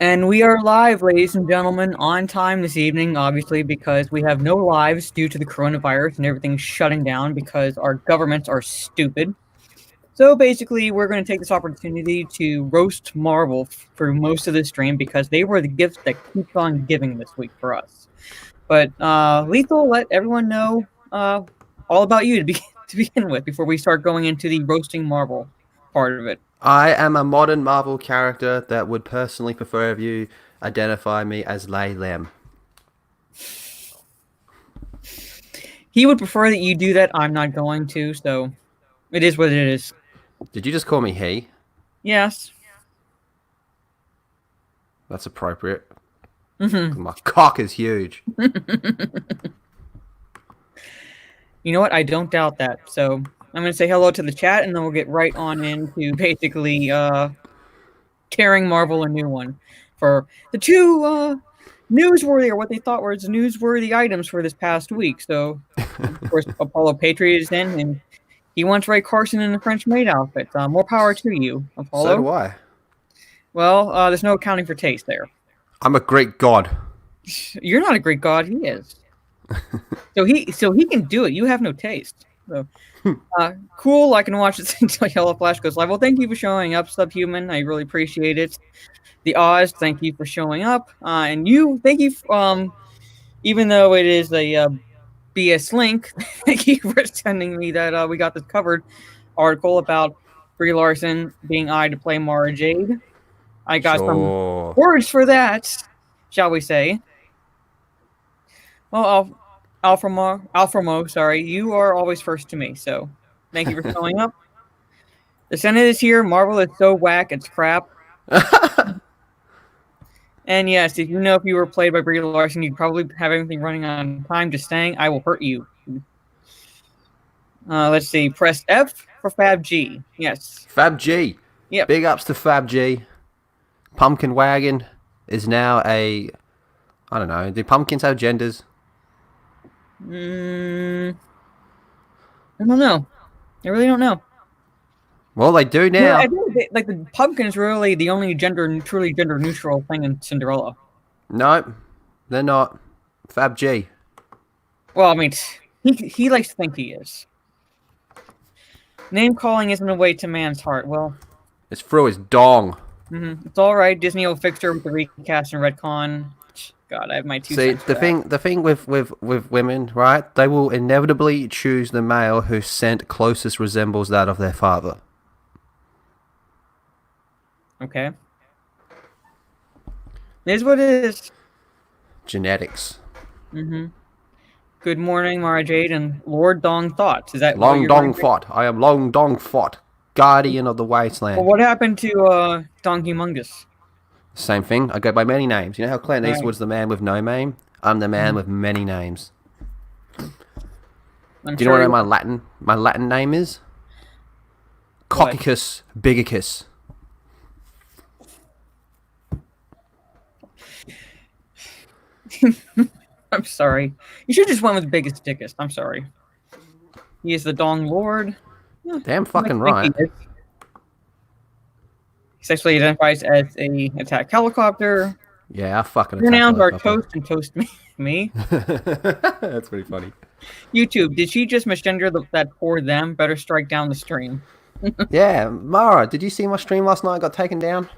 And we are live, ladies and gentlemen, on time this evening, obviously, because we have no lives due to the coronavirus and everything's shutting down because our governments are stupid. So basically, we're going to take this opportunity to roast Marvel for most of the stream because they were the gifts that keeps on giving this week for us. But Lethal, let everyone know all about you to begin with before we start going into the roasting Marvel part of it. I am a modern Marvel character that would personally prefer if you identify me as Lay Lam. He would prefer that you do that. I'm not going to, so it is what it is. Did you just call me he? Yes. That's appropriate. Mm-hmm. My cock is huge. You know what? I don't doubt that. So I'm going to say hello to the chat, and then we'll get right on into basically tearing Marvel a new one for the two newsworthy, or what they thought were newsworthy items for this past week. So, of course, Apollo Patriot is in, and he wants Rae Carson in the French maid outfit. More power to you, So Apollo. do I. Well, there's no accounting for taste there. I'm a Greek god. You're not a Greek god. He is. So he can do it. You have no taste. So, cool. I can watch this until Yellow Flash goes live. Well, thank you for showing up, Subhuman. I really appreciate it. The Oz, thank you for showing up. And you, thank you. Even though it is a BS link, thank you for sending me that we got this covered article about Brie Larson being eyed to play Mara Jade. I got some Sure. words for that, shall we say. Well, Alframo, sorry, you are always first to me, so thank you for showing up. The Senate is here. Marvel is so whack, it's crap. And yes, if you were played by Brie Larson, you'd probably have everything running on time. Just saying, I will hurt you. Let's see. Press F for Fab G. Yes. Fab G. Yep. Big ups to Fab G. Pumpkin Wagon is now a... I don't know. Do pumpkins have genders? I don't know. I really don't know. Well, they do now. Yeah, I think like the pumpkin is really the only truly gender neutral thing in Cinderella. No, they're not. Fab G. Well, I mean, he likes to think he is. Name calling isn't a way to man's heart. Well, It's through his dong. It's all right. Disney will fix her with the recast and retcon. God, I have my two See, cents. the thing with women, right? They will inevitably choose the male whose scent closest resembles that of their father. Okay. It is what it is. Genetics. Good morning, Mara Jade and Lord Dong Thoughts. Is that Long Dong Fot. I am Long Dong Fot, guardian of the wasteland. Well, what happened to Dong Humongous? Same thing. I go by many names. You know how Clint Right. Eastwood's the man with no name? I'm the man with many names. I'm Do you know sure what my Latin name is? Coccicus bigicus. I'm sorry. You should just went with biggest dickest. I'm sorry. He is the Dong Lord. Damn fucking I think right. He sexually identifies as a attack helicopter. Yeah, I fucking Pronouns are attack toast and toast me. That's pretty funny. YouTube, did she just misgender that poor them? Better strike down the stream. Yeah, Mara, did you see my stream last night got taken down?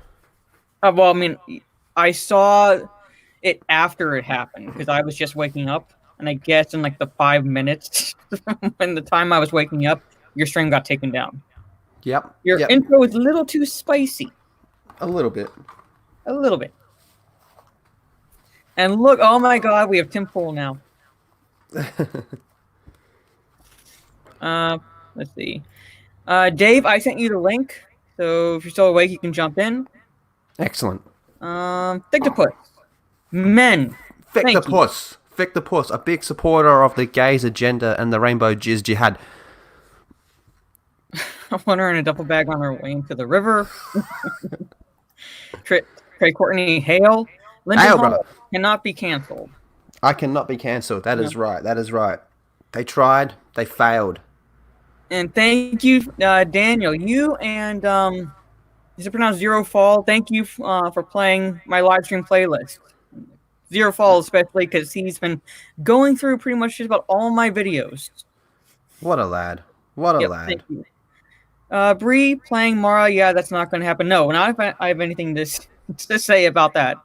Well, I mean, I saw it after it happened because I was just waking up, and I guess in like the 5 minutes when the time I was waking up, your stream got taken down. Yep. Your intro is a little too spicy. A little bit. A little bit. And look, oh my god, we have Tim Pool now. Let's see. Dave, I sent you the link, so if you're still awake, you can jump in. Excellent. Victopus. Men. Victopus. Victopus, a big supporter of the gays agenda and the rainbow jizz jihad. I want her in a duffel bag on her way into the river. Trey Courtney Hale. Linda Hale, brother. Cannot be canceled. I cannot be cancelled. That is right. That is right. They tried. They failed. And thank you, Daniel. You and Is it pronounced Zero Fall? Thank you for playing my live stream playlist. Zero Fall, especially because he's been going through pretty much just about all my videos. What a lad. What a Yep, lad. thank you. Bree playing Mara, yeah, that's not going to happen. No, not if I have anything to say about that.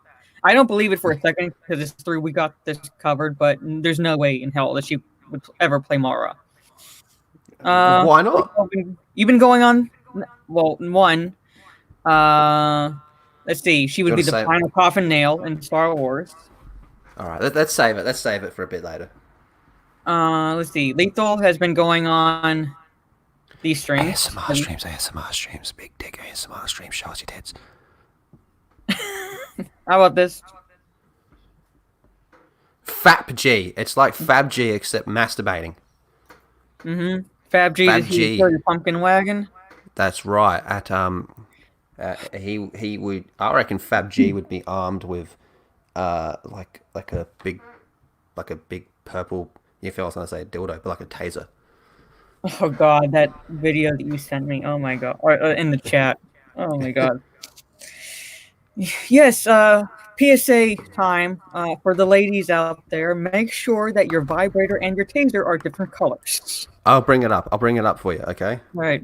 I don't believe it for a second because it's 3. We got this covered, but there's no way in hell that she would ever play Mara. Why not? You've been going on. Well, one. Let's see. She would be the final coffin nail in Star Wars. All right, let's save it. Let's save it for a bit later. Let's see. Lethal has been going on these streams. ASMR streams, big dick ASMR streams, show us your tits. How about this? FAPG. It's like FabG except masturbating. Mm-hmm. FabG. Your pumpkin wagon. That's right. He would. I reckon FabG would be armed with, like a big purple. You feel I was gonna say a dildo, but like a taser. Oh God, that video that you sent me. Oh my God, or in the chat. Oh my God. Yes. PSA time for the ladies out there. Make sure that your vibrator and your taser are different colors. I'll bring it up. I'll bring it up for you. Okay. Right.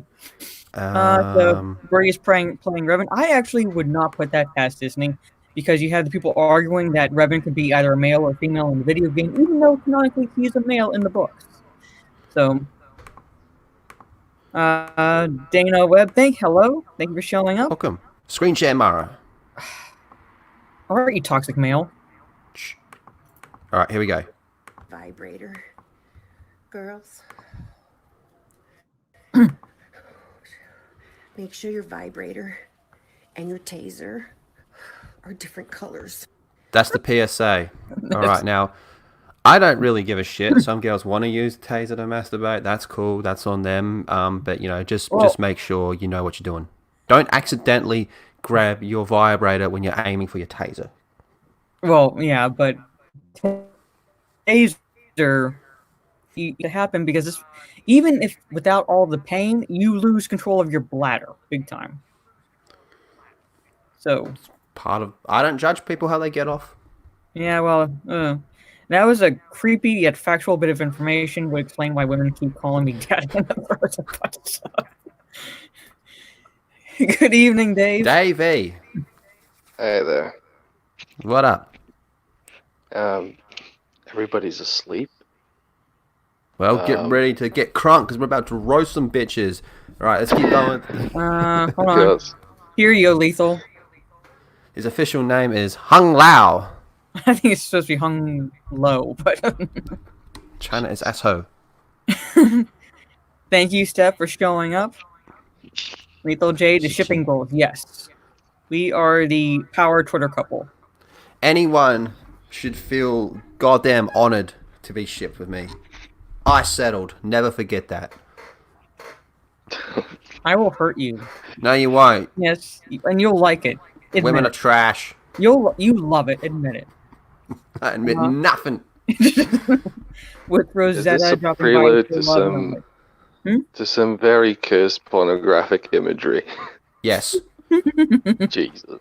So Brady's playing Revan. I actually would not put that past Disney because you have the people arguing that Revan could be either a male or female in the video game, even though canonically he's a male in the books. So, Dana Webb, hello. Thank you for showing up. Welcome. Screen share, Mara. All right, you toxic male. Shh. All right, here we go. Vibrator. Girls. Make sure your vibrator and your taser are different colors. That's the PSA. All right, now, I don't really give a shit. Some girls want to use taser to masturbate. That's cool. That's on them. But, you know, just make sure you know what you're doing. Don't accidentally grab your vibrator when you're aiming for your taser. Well, yeah, but taser to happen because even if without all the pain, you lose control of your bladder big time. So it's part of. I don't judge people how they get off. Yeah, well, that was a creepy yet factual bit of information. Would explain why women keep calling me daddy in the first place. Good evening, Dave. Davey. Hey there. What up? Everybody's asleep. Well, get ready to get crunk because we're about to roast some bitches. All right, let's keep going. Hold on. Here you go, Lethal. His official name is Hung Lao. I think it's supposed to be Hung Low, but China is asshole. Thank you, Steph, for showing up. Lethal J, the shipping goals. Yes. We are the power Twitter couple. Anyone should feel goddamn honored to be shipped with me. I settled. Never forget that. I will hurt you. No, you won't. Yes, and you'll like it. Women are trash. You love it. Admit it. I admit nothing. With Rosetta Is this a prelude to some very cursed pornographic imagery? Yes. Jesus.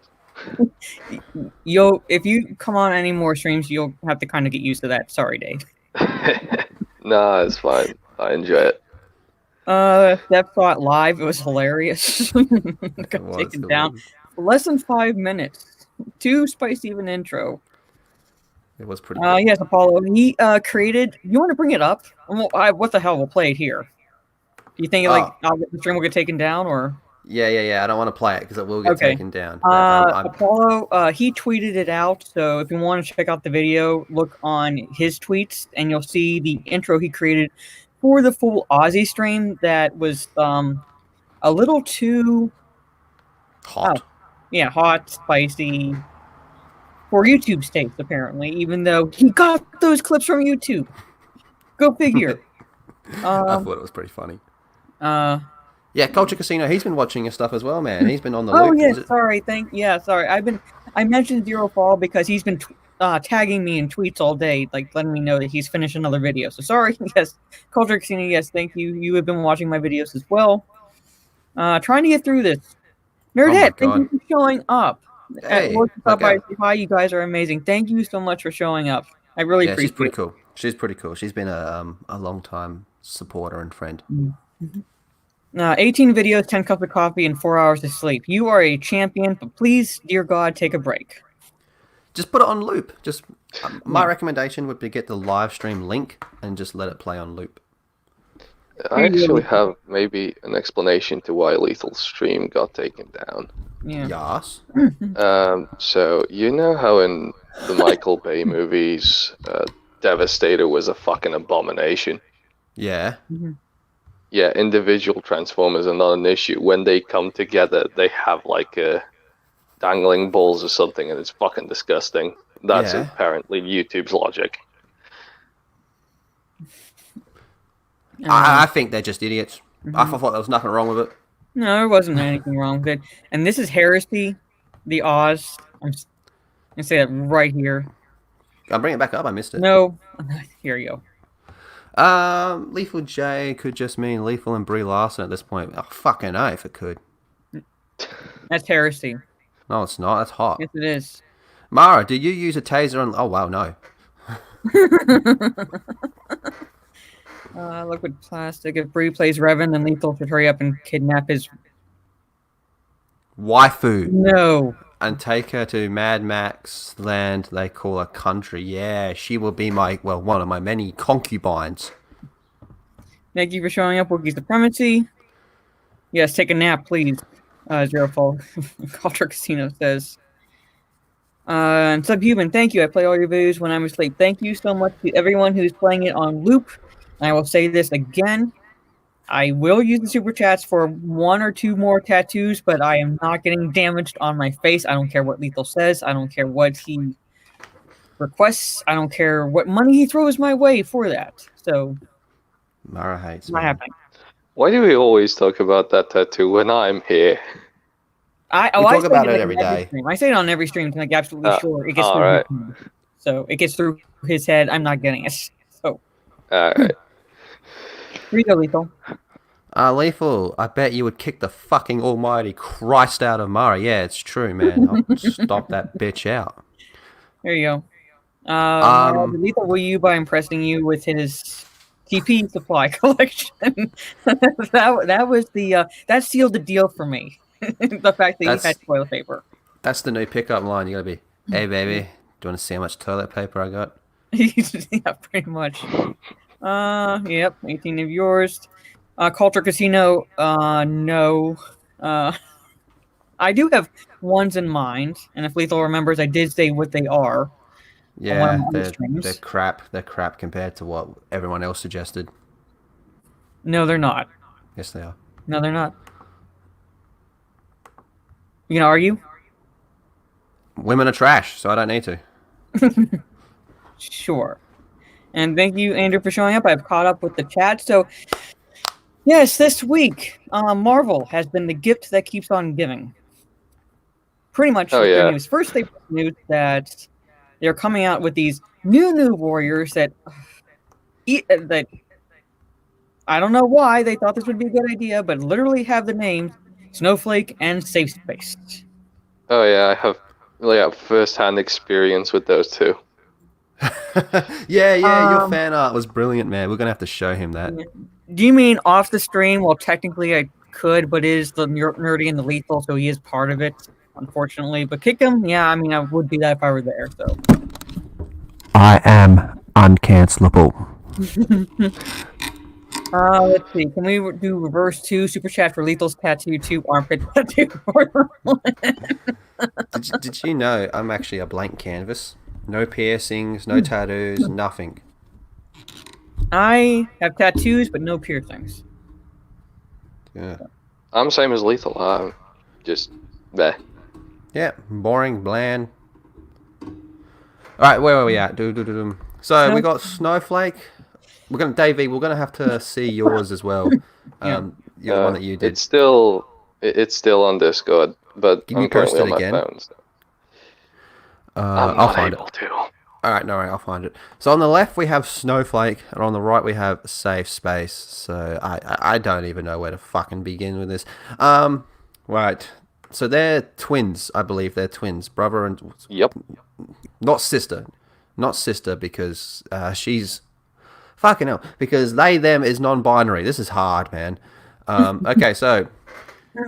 If you come on any more streams, you'll have to kind of get used to that. Sorry, Dave. Nah, it's fine. I enjoy it. That thought live. It was hilarious. Got taken down. Less than 5 minutes. Too spicy of an intro. It was pretty cool. Yes, Apollo. He created. You want to bring it up? What the hell? We'll play it here. Do you think the stream will get taken down or? Yeah. I don't want to play it because it will get taken down. Apollo, he tweeted it out. So if you want to check out the video, look on his tweets, and you'll see the intro he created for the full Aussie stream. That was a little too hot. Yeah, hot, spicy for YouTube states, apparently, even though he got those clips from YouTube. Go figure. I thought it was pretty funny. Yeah, Culture Casino, he's been watching your stuff as well, man. He's been on the loop. Oh, yeah, sorry. I mentioned Zero Fall because he's been tagging me in tweets all day, like letting me know that he's finished another video. So sorry, yes. Culture Casino, yes, thank you. You have been watching my videos as well. Trying to get through this. Nerdhead, thank God. you for showing up. Hey, Stop by, okay. say hi. You guys are amazing. Thank you so much for showing up. I really Yeah, she's appreciate pretty it. cool. She's pretty cool. She's been a long time supporter and friend. 18 videos, 10 cups of coffee, and 4 hours of sleep. You are a champion, but please, dear God, take a break. Just put it on loop. Just my Yeah. recommendation would be get the live stream link and just let it play on loop. I actually have maybe an explanation to why Lethal's stream got taken down. Yeah. Yas. So you know how in the Michael Bay movies, Devastator was a fucking abomination? Yeah. Yeah, individual Transformers are not an issue. When they come together, they have like dangling balls or something, and it's fucking disgusting. That's Yeah. apparently YouTube's logic. I think they're just idiots. I thought there was nothing wrong with it. No, there wasn't anything wrong with it. And this is Heresy, the Oz. I'm gonna say that right here. I'll bring it back up. I missed it. No, here you go. Lethal J could just mean Lethal and Brie Larson at this point. Oh, fucking A if it could. That's Heresy. No, it's not. That's hot. Yes, it is. Mara, did you use a taser on... Oh, wow, no. Liquid plastic. If Bree plays Revan, then Lethal should hurry up and kidnap his Waifu. No. And take her to Mad Max land they call a country. Yeah, she will be one of my many concubines. Thank you for showing up, Wookiee Supremacy. Yes, take a nap, please. Zero Fold. Culture Casino says. And Subhuman, thank you. I play all your videos when I'm asleep. Thank you so much to everyone who's playing it on loop. And I will say this again. I will use the super chats for 1 or 2 more tattoos, but I am not getting damaged on my face. I don't care what Lethal says. I don't care what he requests. I don't care what money he throws my way for that. So, Mara hates not me. happening. Why do we always talk about that tattoo when I'm here? We talk about it every day. I say it on every stream to make absolutely sure it gets through right. his head. So it gets through his head. I'm not getting it. So Alright. here you go, Lethal. Lethal, I bet you would kick the fucking almighty Christ out of Mara. Yeah, it's true, man. I'll stop that bitch out. There you go. Lethal will you by impressing you with his TP supply collection. that was the that sealed the deal for me. The fact that he had toilet paper. That's the new pickup line. You gotta be, hey baby, do you want to see how much toilet paper I got? Yeah, pretty much. Yep, 18 of yours. Culture Casino, no. I do have ones in mind, and if Lethal remembers, I did say what they are. Yeah, they're crap. They're crap compared to what everyone else suggested. No, they're not. Yes, they are. No, they're not. You gonna argue? Women are trash, so I don't need to. Sure. And thank you, Andrew, for showing up. I've caught up with the chat. So, yes, this week, Marvel has been the gift that keeps on giving. Pretty much with their news. First, they news that they're coming out with these new warriors that I don't know why they thought this would be a good idea, but literally have the names Snowflake and Safespace. Oh yeah, I have first-hand experience with those two. yeah, your fan art was brilliant, man. We're gonna have to show him that. Do you mean off the stream? Well, technically I could, but it is the nerdy and the lethal, so he is part of it, unfortunately. But kick him, yeah, I mean I would do that if I were there. So I am uncancelable. Let's see. Can we do reverse 2 super chat for Lethal's tattoo 2 armpit tattoo? Did you know I'm actually a blank canvas? No piercings, no tattoos, nothing. I have tattoos, but no piercings. Yeah. I'm same as Lethal. I'm just there. Yeah, boring, bland. All right, where are we at? So we got Snowflake. We're gonna have to see yours as well. The one that you did. It's still on Discord, but Can I'm you post currently it on again? my phone. So. I'll find it. To. All right, no worry, I'll find it. So on the left we have Snowflake, and on the right we have Safespace. So I don't even know where to fucking begin with this. Right, So they're twins, I believe. They're twins, brother and Yep. not sister, because she's fucking hell. Because they them is non-binary. This is hard, man. Okay, so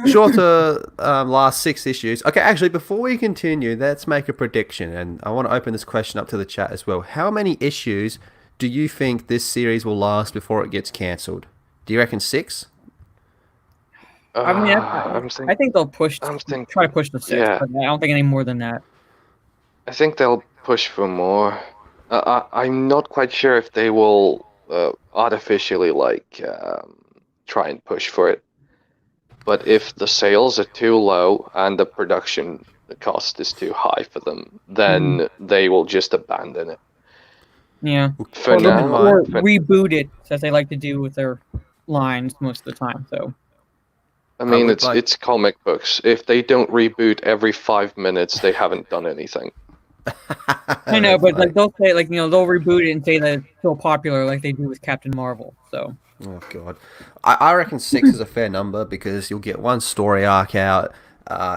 shorter last 6 issues. Okay, actually, before we continue, let's make a prediction, and I want to open this question up to the chat as well. How many issues do you think this series will last before it gets cancelled? Do you reckon 6? I mean, I think they'll try to push the 6, yeah. but I don't think any more than that. I think they'll push for more. I'm not quite sure if they will artificially try and push for it. But if the sales are too low and the production cost is too high for them, then they will just abandon it. Yeah. For now, or reboot it, as they like to do with their lines most of the time. So. I mean, it's comic books. If they don't reboot every 5 minutes, they haven't done anything. I know, but they'll say they'll reboot it and say that it's so popular, like they do with Captain Marvel. So. Oh god, I reckon 6 is a fair number because you'll get one story arc out.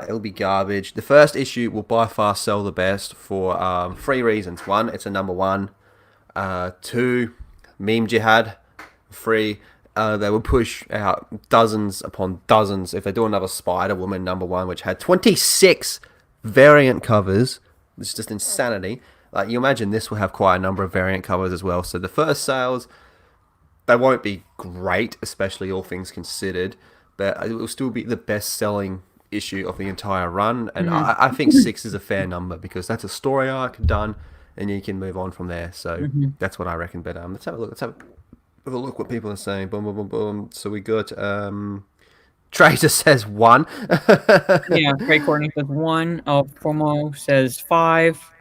It'll be garbage. The first issue will by far sell the best for 3 reasons. 1, it's a number 1. 2, meme jihad. 3, they will push out dozens upon dozens. If they do another Spider-Woman number 1, which had 26 variant covers, it's just insanity. Like, you imagine this will have quite a number of variant covers as well. So the first sales, they won't be great, especially all things considered, but it will still be the best-selling issue of the entire run. And I think 6 is a fair number because that's a story arc done, and you can move on from there. So that's what I reckon. But let's have a look. Let's have a look what people are saying. Boom, boom, boom, boom. So we got Tracer says 1. Yeah, Rae Courtney says 1. Promo says 5.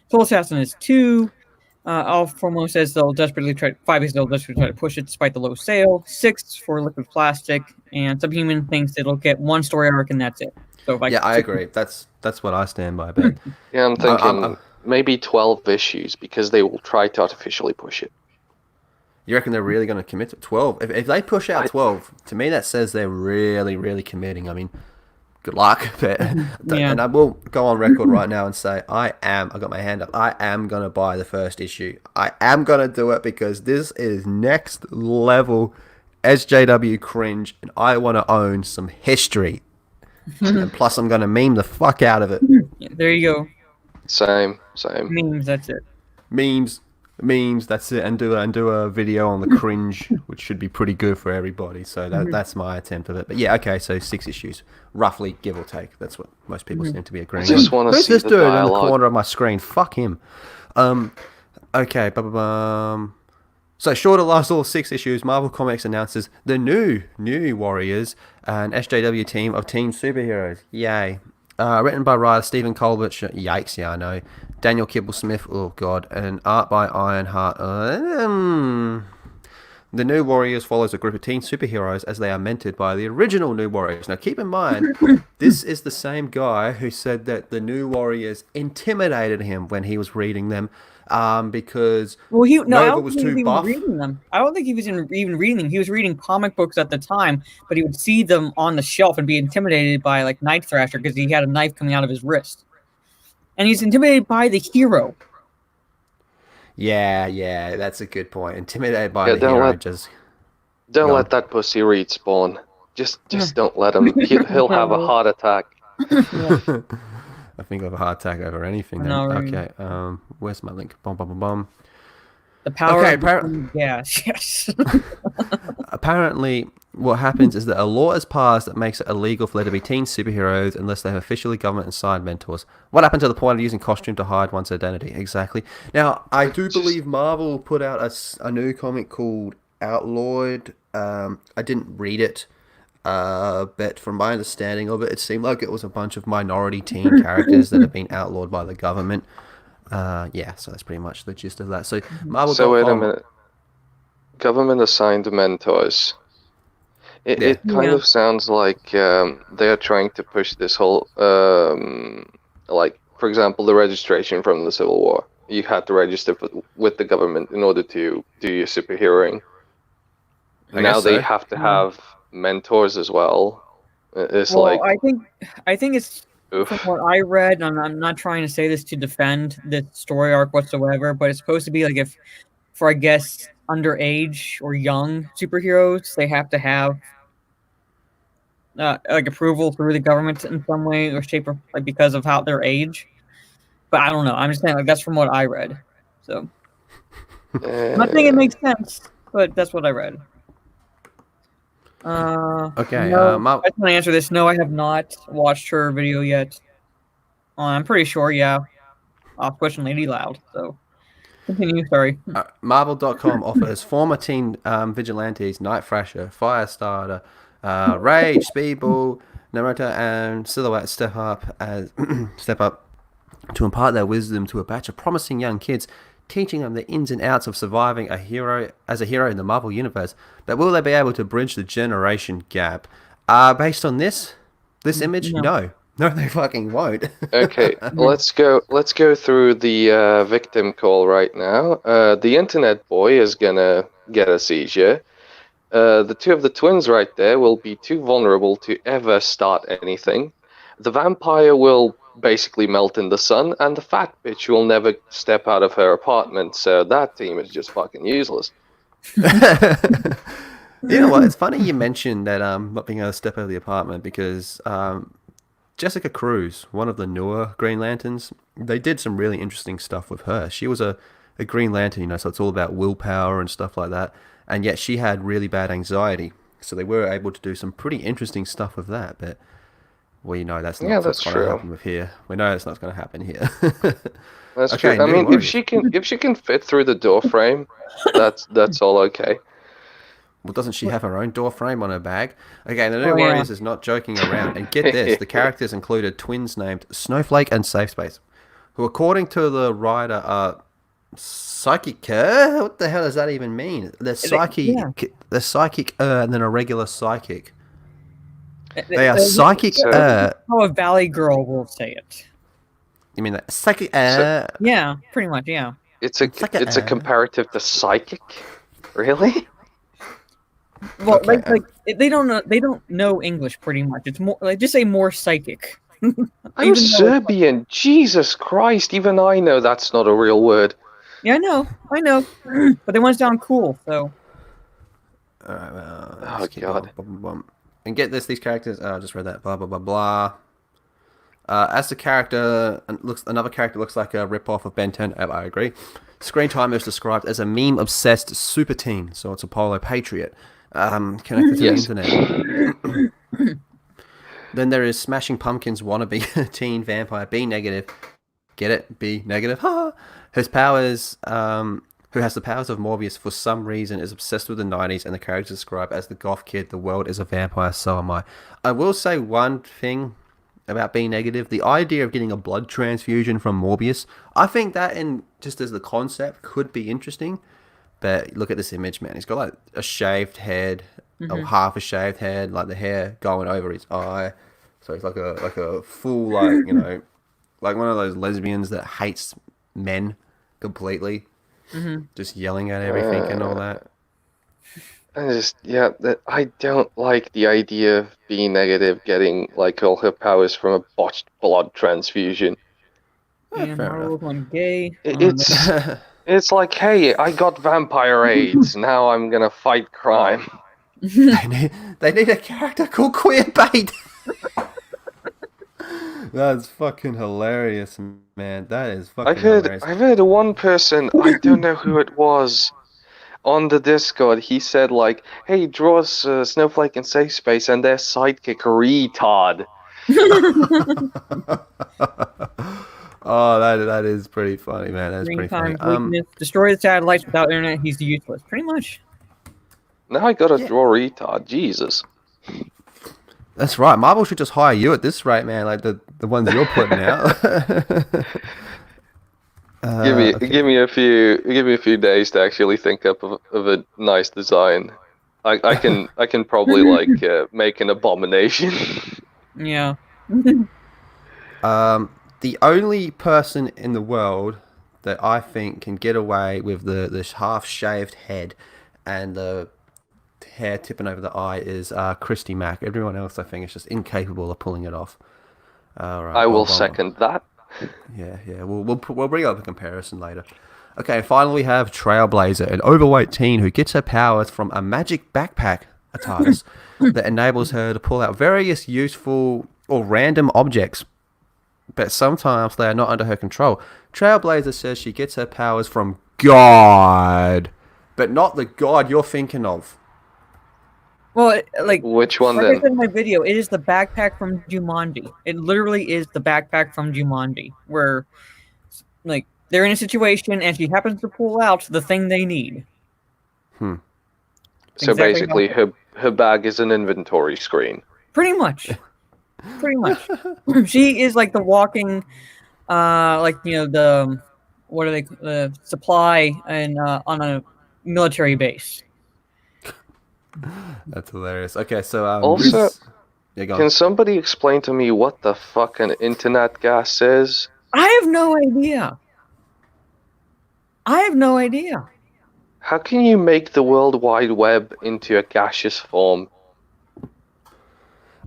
Soul Assassin is 2. Promo says they'll desperately try. 5 is they'll desperately try to push it despite the low sale. 6 for Liquid Plastic, and Subhuman thinks it'll get 1 story arc and that's it. So I agree. That's what I stand by. But yeah, I'm thinking maybe 12 issues because they will try to artificially push it. You reckon they're really going to commit to 12? If they push out 12, to me that says they're really, really committing. I mean, good luck. But, and I will go on record right now and say I got my hand up, I am going to buy the first issue. I am going to do it because this is next level SJW cringe and I want to own some history. And plus I'm going to meme the fuck out of it. Yeah, there you go. Same. Memes, that's it. Memes, that's it, and do a video on the cringe, which should be pretty good for everybody. So that's my attempt of it. But yeah, okay, so 6 issues, roughly, give or take. That's what most people seem to be agreeing. I just want to see this the dude dialogue in the corner of my screen? Fuck him. Okay, so shorter last all 6 issues, Marvel Comics announces the new Warriors, an SJW team of teen superheroes. Yay. Written by writer Stephen Colbert. Yikes, yeah, I know. Daniel Kibble-Smith, oh god, and art by Ironheart. The New Warriors follows a group of teen superheroes as they are mentored by the original New Warriors. Now, keep in mind, this is the same guy who said that the New Warriors intimidated him when he was reading them because Nova was too buff. Reading them. I don't think he was even reading them. He was reading comic books at the time, but he would see them on the shelf and be intimidated by, like, Night Thrasher because he had a knife coming out of his wrist. And he's intimidated by the hero. Yeah, that's a good point. Intimidated by the hero. Don't let that pussy read Spawn. Just don't let him. He'll have a heart attack. I think I have a heart attack over anything. Then. Okay, where's my link? Bum. The power of gas. Yes. Apparently, what happens is that a law is passed that makes it illegal for there to be teen superheroes unless they have officially government-assigned mentors. What happened to the point of using costume to hide one's identity? Exactly. Now, I do believe Marvel put out a new comic called Outlawed. I didn't read it, but from my understanding of it, it seemed like it was a bunch of minority teen characters that have been outlawed by the government. So that's pretty much the gist of that. So Marvel. So wait a minute. Government assigned mentors. It kind of sounds like they are trying to push this whole, like, for example, the registration from the Civil War. You had to register with the government in order to do your superheroing. Now they have to have mentors as well. It's Well, like, I think it's from oof. what I read, and I'm not trying to say this to defend this story arc whatsoever, but it's supposed to be like if for I guess underage or young superheroes, they have to have like approval through the government in some way or shape, or like because of how their age. But I don't know. I'm just saying like that's from what I read. So I'm not saying it Uh, makes sense, but that's what I read. Okay, No, I just want to answer this. No, I have not watched her video yet. I'm pretty sure, yeah. Off Twitch and Lady Loud. So continue. Sorry. Marvel.com offers former teen vigilantes Night Thrasher, Firestarter, Rage, Speedball, Naruto, and Silhouette step up to impart their wisdom to a batch of promising young kids, teaching them the ins and outs of surviving a hero in the Marvel universe. But will they be able to bridge the generation gap? Based on this image, No. no. No, they fucking won't. Okay, let's go through the victim call right now. The internet boy is gonna get a seizure. The two of the twins right there will be too vulnerable to ever start anything. The vampire will basically melt in the sun, and the fat bitch will never step out of her apartment, so that team is just fucking useless. You know what? It's funny you mentioned that not being able to step out of the apartment because Jessica Cruz, one of the newer Green Lanterns, they did some really interesting stuff with her. She was a Green Lantern, you know, so it's all about willpower and stuff like that. And yet she had really bad anxiety. So they were able to do some pretty interesting stuff with that. But we know that's Yeah, not that's what's going to true. happen with here. We know it's not going to happen here. That's Okay, true. I New mean, Warriors. if she can fit through the door frame, that's all okay. Well, doesn't she have her own door frame on her bag? Okay, the New Oh yeah. Warriors is not joking around. And get this, the characters included twins named Snowflake and Safespace, who, according to the writer, are psychic. What the hell does that even mean? They're Yeah. psychic, and then a regular psychic. They are psychic. So- How a Valley girl will say it. You mean that psychic? So- Yeah, pretty much. Yeah. It's a comparative to psychic, really? Well, Okay, like they don't know English pretty much. It's more like just say more psychic. I'm Even though Serbian. Jesus Christ! Even I know that's not a real word. Yeah, I know, but they want to sound cool. So all right, well, Oh, let's keep God. going. And get this, these characters. I just read that. Blah blah blah blah. As the character another character looks like a rip-off of Ben 10. I agree. Screen time is described as a meme-obsessed super teen, so it's Apollo Patriot, connected to Yes. the internet. Then there is Smashing Pumpkins wannabe teen vampire B negative. Get it? B negative. Ha! Whose powers, who has the powers of Morbius for some reason, is obsessed with the 90s, and the character is described as the goth kid. The world is a vampire, so am I. I will say one thing about being negative, the idea of getting a blood transfusion from Morbius, I think that, in just as the concept, could be interesting. But look at this image, man. He's got like a shaved head, or half a shaved head, like the hair going over his eye. So he's like a full, like, you know, like one of those lesbians that hates men completely, just yelling at everything and all that. I don't like the idea of being negative getting like all her powers from a botched blood transfusion. yeah, Fair Marvel's one gay. It's like, hey, I got vampire AIDS. Now I'm gonna fight crime. They need a character called Queer Bait. That's fucking hilarious, man. That is fucking hilarious. I've heard one person, I don't know who it was, on the Discord. He said like, hey, draw us Snowflake and Safespace and their sidekick retard. Oh, that is pretty funny, man. That's pretty funny. Weakness. Destroy the satellites without internet. He's useless. Pretty much. Now I gotta draw retard. Jesus. That's right. Marvel should just hire you at this rate, man. Like the ones you're putting out. Give me a few days to actually think up of a nice design. I can probably like make an abomination. Yeah. The only person in the world that I think can get away with the half shaved head and the hair tipping over the eye is Christy Mack. Everyone else, I think, is just incapable of pulling it off. All right, I will second that. Yeah. We'll bring up a comparison later. Okay, finally we have Trailblazer, an overweight teen who gets her powers from a magic backpack, a TARDIS, that enables her to pull out various useful or random objects, but sometimes they are not under her control. Trailblazer says she gets her powers from God, but not the God you're thinking of. Well, Which one like I then? said in my video, it is the backpack from Jumanji. It literally is the backpack from Jumanji, where like they're in a situation and she happens to pull out the thing they need. So Exactly basically, her bag is an inventory screen. Pretty much. She is like the walking, the what are they? The supply and on a military base. That's hilarious. Okay, so Also, yeah, go on. can somebody explain to me what the fuck an internet gas is? I have no idea. How can you make the World Wide Web into a gaseous form?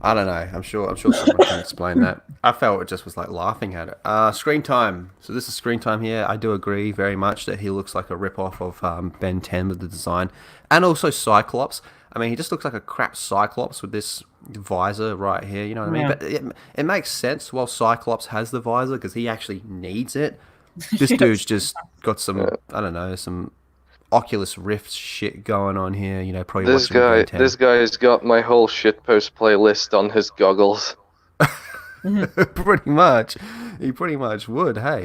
I don't know. I'm sure someone can explain that. I felt it just was like laughing at it. Screen time. So this is screen time here. I do agree very much that he looks like a rip-off of Ben 10 with the design. And also Cyclops. I mean, he just looks like a crap Cyclops with this visor right here. You know what I mean? But it makes sense while Cyclops has the visor because he actually needs it. This dude's just got some, I don't know, some Oculus Rift shit going on here, you know, probably This watching Ben 10. This guy's got my whole shitpost playlist on his goggles. Pretty much. He pretty much would, hey.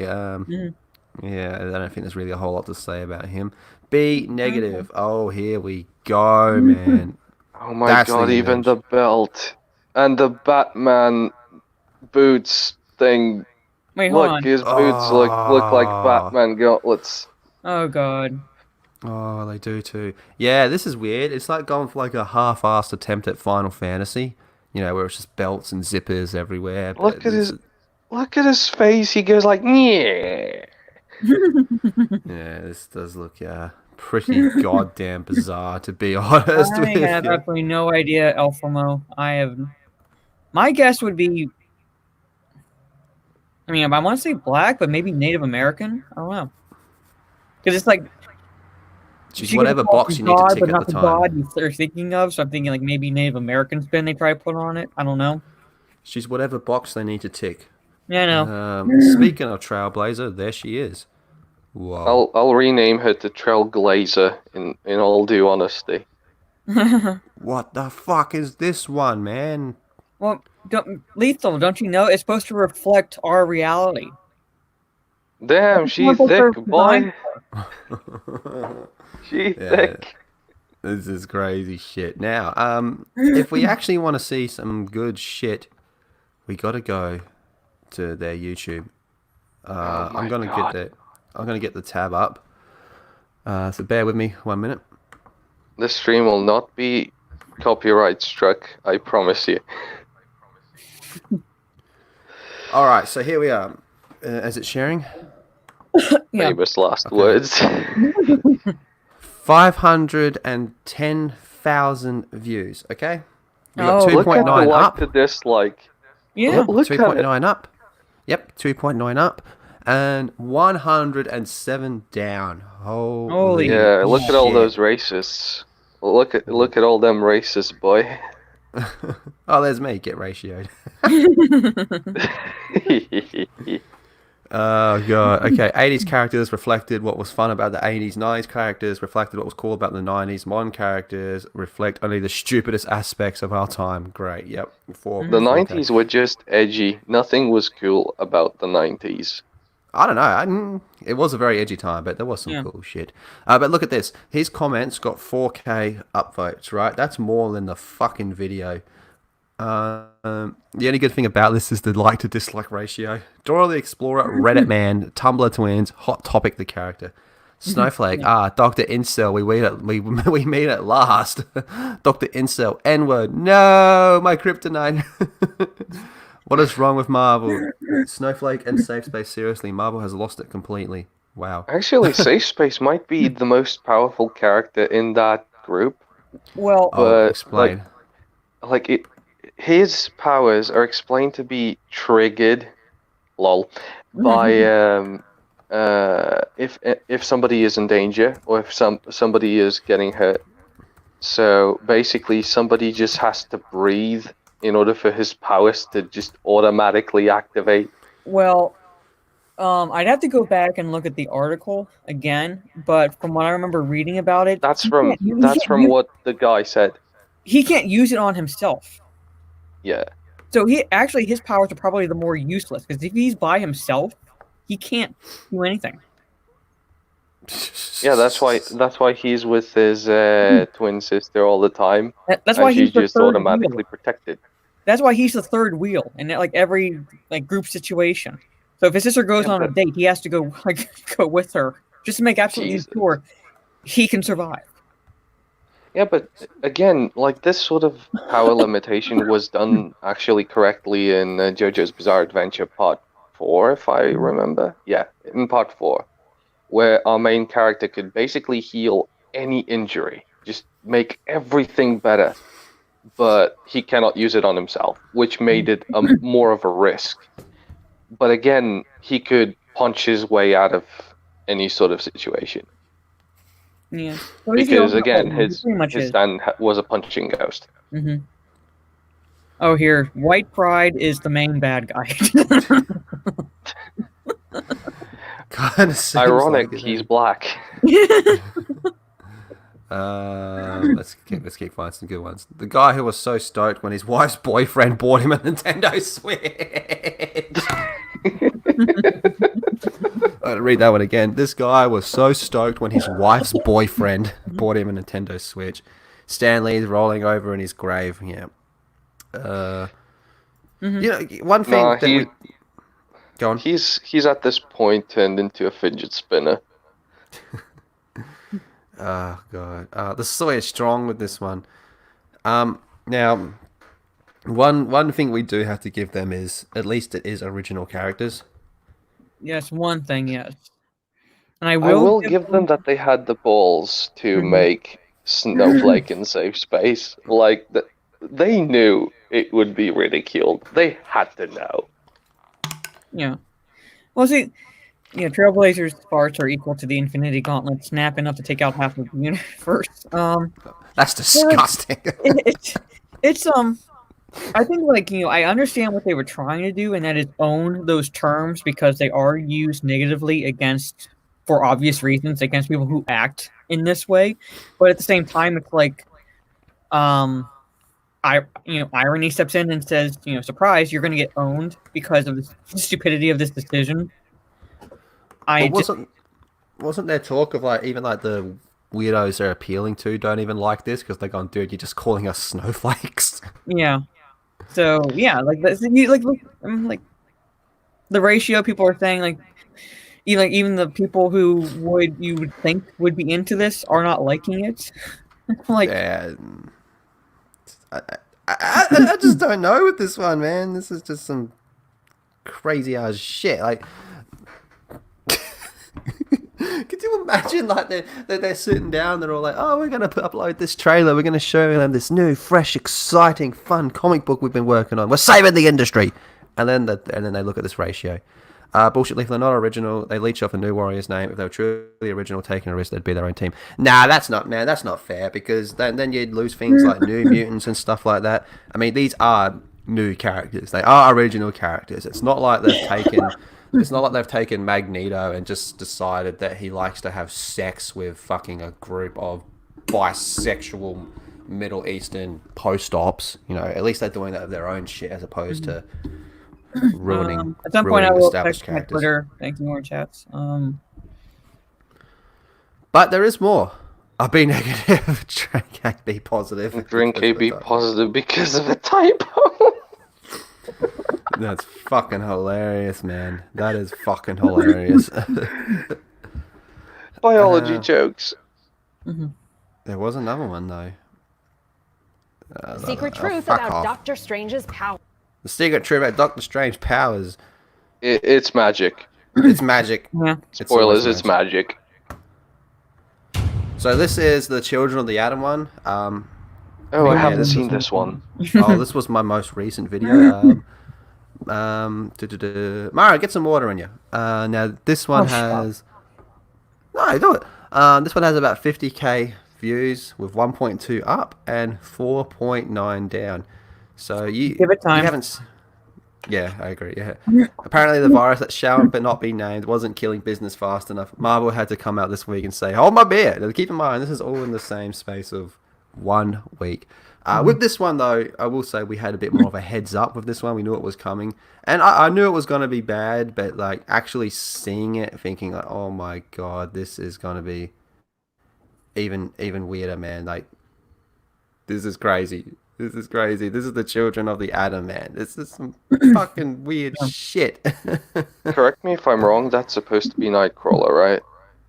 Yeah, I don't think there's really a whole lot to say about him. B negative. Oh, here we go, man. Oh my god, even the belt. And the Batman boots thing. Wait, hold on. His boots look like Batman gauntlets. Oh god. Oh, they do too. Yeah, this is weird. It's like going for like a half-assed attempt at Final Fantasy, you know, where it's just belts and zippers everywhere. Look at his face. He goes like, yeah. Yeah, this does look pretty goddamn bizarre, to be honest. I have absolutely no idea, Elfamo. My guess would be, I mean, I want to say black, but maybe Native American. I don't know, because it's like she's whatever box you need to tick but at not the the time. God you're thinking of. So I'm thinking like maybe Native American spin they try to put on it. I don't know. She's whatever box they need to tick. Yeah, I know. Speaking of Trailblazer, there she is. Whoa. I'll rename her to Trailglazer in all due honesty. What the fuck is this one, man? Well, Lethal, don't you know? It's supposed to reflect our reality. Damn, she's thick, boy. She's thick. This is crazy shit. Now, if we actually want to see some good shit, we got to go to their YouTube. I'm gonna get the tab up. So bear with me 1 minute. This stream will not be copyright struck, I promise you. All right, so here we are. Is it sharing? Yeah. Famous last words. 510,000 views. Okay. We got Look at the 2.9 like up. to dislike. Yeah. Look at 2.9 up. Yep, 2.9 up. And 107 down. Holy yeah, look shit. at all those racists. Look at all them racists, boy. Oh, there's me. Get ratioed. Oh god. Okay, 80s characters reflected what was fun about the 80s. 90s characters reflected what was cool about the 90s. Modern characters reflect only the stupidest aspects of our time. Great. Yep. The 90s were just edgy. Nothing was cool about the 90s. I don't know. It was a very edgy time, but there was some cool shit. But look at this. His comments got 4K upvotes, right? That's more than the fucking video. The only good thing about this is the like to dislike ratio. Dora the Explorer, Reddit Man, Tumblr Twins, Hot Topic the character. Snowflake, Dr. Incel, we meet at last. Dr. Incel, N-word, no, my kryptonite. What is wrong with Marvel? Snowflake and Safespace, seriously, Marvel has lost it completely. Wow. Actually, Safespace might be the most powerful character in that group. Well, But explain. his powers are explained to be triggered, lol, by if somebody is in danger or if somebody is getting hurt. So basically, somebody just has to breathe in order for his powers to just automatically activate. well, I'd have to go back and look at the article again, but from what I remember reading about it, That's from what the guy said. he can't use it on himself. Yeah. So his powers are probably the more useless because if he's by himself, he can't do anything. Yeah, that's why he's with his twin sister all the time. That's and why she's he's the just third automatically wheel. protected. That's why he's the third wheel in like every group situation. So if his sister goes on a date, he has to go go with her just to make absolutely sure he can survive. Yeah, but again, like this sort of power limitation was done actually correctly in JoJo's Bizarre Adventure Part 4, if I remember. Yeah, in Part 4, where our main character could basically heal any injury, just make everything better, but he cannot use it on himself, which made it more of a risk. But again, he could punch his way out of any sort of situation. Yeah. Because again, his stand was a punching ghost. Mm-hmm. Oh, here, White Pryde is the main bad guy. Kind of seems ironic. Like he's black. Let's keep finding some good ones. The guy who was so stoked when his wife's boyfriend bought him a Nintendo Switch. I'm gonna read that one again. This guy was so stoked when his wife's boyfriend bought him a Nintendo Switch. Stanley's rolling over in his grave. Yeah. You know, one thing go on. He's at this point turned into a fidget spinner. Oh god, the story is strong with this one. Now, one thing we do have to give them is at least it is original characters. Yes, one thing, yes. And I will give them that they had the balls to make Snowflake and Safespace. Like they knew it would be ridiculed. They had to know. Yeah. Well, see, Trailblazers' farts are equal to the Infinity Gauntlet snap enough to take out half of the universe. That's disgusting. It's I think I understand what they were trying to do, and that is own those terms because they are used negatively for obvious reasons, against people who act in this way. But at the same time, it's like, irony steps in and says, surprise, you're going to get owned because of the stupidity of this decision. Wasn't there talk of even the weirdos they're appealing to don't even like this because they're going, dude, you're just calling us snowflakes. Yeah. So yeah, the ratio people are saying even the people who you would think would be into this are not liking it. Yeah. I just don't know with this one, man. This is just some crazy ass shit. Could you imagine they're sitting down, they're all like, oh, we're going to upload this trailer, we're going to show them this new, fresh, exciting, fun comic book we've been working on, we're saving the industry, and then they look at this ratio. Bullshit Leaf, they're not original, they leech off a new warrior's name. If they were truly original, taking a risk, they'd be their own team. Nah, that's not fair, because then you'd lose things like New Mutants and stuff like that. I mean, these are new characters, they are original characters. It's not like they've taken Magneto and just decided that he likes to have sex with fucking a group of bisexual Middle Eastern post-ops. At least they're doing that of their own shit as opposed to ruining at some point I will established check my characters. Twitter. Thank you, more chats. But there is more. I'll be negative. Drink A, be positive. Drink A, be positive because of a typo. That's fucking hilarious, man. That is fucking hilarious. Biology jokes. There was another one, though. Secret truth about Doctor Strange's power. The secret truth about Doctor Strange's powers. It's magic. It's magic. Yeah. Spoilers, it's magic. So this is the Children of the Atom one. Oh, I yeah, haven't this seen this one. Oh, this was my most recent video. Mara, get some water in you. Now this one has. No, do it. This one has about 50k views with 1.2 up and 4.9 down. So you Give it time. You haven't. Yeah, I agree. Yeah. Apparently, the virus that's shown but not being named wasn't killing business fast enough. Marvel had to come out this week and say, "Hold my beer." Now, keep in mind, this is all in the same space of 1 week. With this one, though, I will say we had a bit more of a heads up with this one. We knew it was coming, and I knew it was going to be bad. But like actually seeing it, thinking like, "Oh my god, this is going to be even weirder, man." Like, this is crazy. This is crazy. This is the Children of the Atom, man. This is some fucking weird shit. Correct me if I'm wrong, that's supposed to be Nightcrawler, right?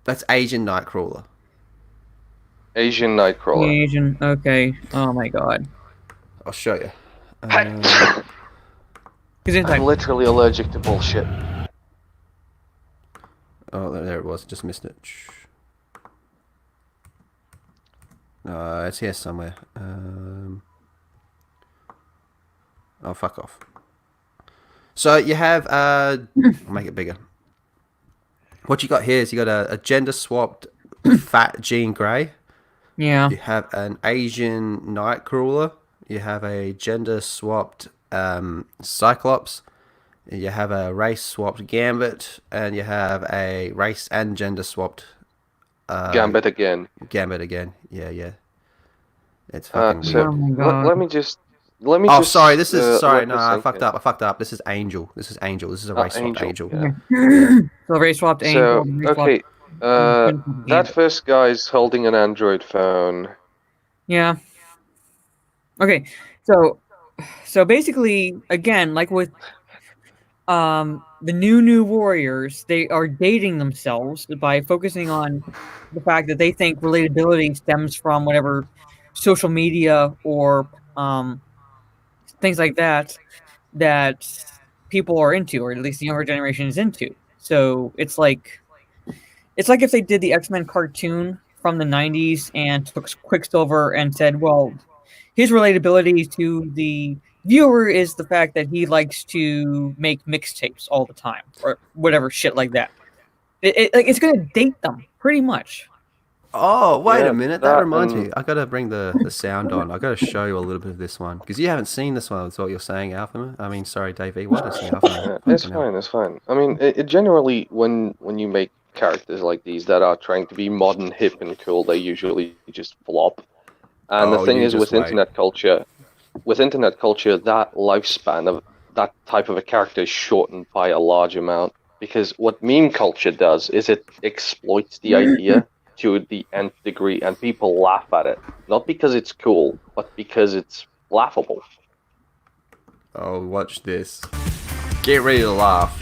That's Asian Nightcrawler. Asian Nightcrawler. Asian. Okay. Oh my god. I'll show you. I'm literally allergic to bullshit. Oh, there it was. Just missed it. It's here somewhere. Oh, fuck off. So you have, I'll make it bigger. What you got here is you got a gender swapped fat Jean Grey. Yeah. You have an Asian Nightcrawler. You have a gender swapped Cyclops. You have a race swapped Gambit, and you have a race and gender swapped Gambit again. Gambit again. Yeah. It's fucking So Oh my God. let me just. Oh, sorry. This is sorry. let No, me I sink fucked in. up. I fucked up. This is Angel. This is Angel. This is a race swapped Angel. Yeah. So race swapped So Angel. race okay, swapped that first guy's holding an Android phone. Yeah. Okay. So basically, again, like with the new warriors, they are dating themselves by focusing on the fact that they think relatability stems from whatever social media or things like that people are into, or at least the younger generation is into. So it's like if they did the X-Men cartoon from the 90s and took Quicksilver and said, well, his relatability to the viewer is the fact that he likes to make mixtapes all the time or whatever shit like that. It's going to date them pretty much. Oh, wait Yeah, a minute. That that reminds and- me. I gotta bring the sound on. I gotta show you a little bit of this one because you haven't seen this one. That's what you're saying, Alpha. I mean, sorry, Dave. What is Alpha? It's fine. It's fine. I mean, it generally when you make characters like these that are trying to be modern, hip, and cool, they usually just flop. And the Oh, thing you is, just with wait. internet culture, that lifespan of that type of a character is shortened by a large amount. Because what meme culture does is it exploits the idea to the nth degree, and people laugh at it. Not because it's cool, but because it's laughable. Oh, watch this. Get ready to laugh.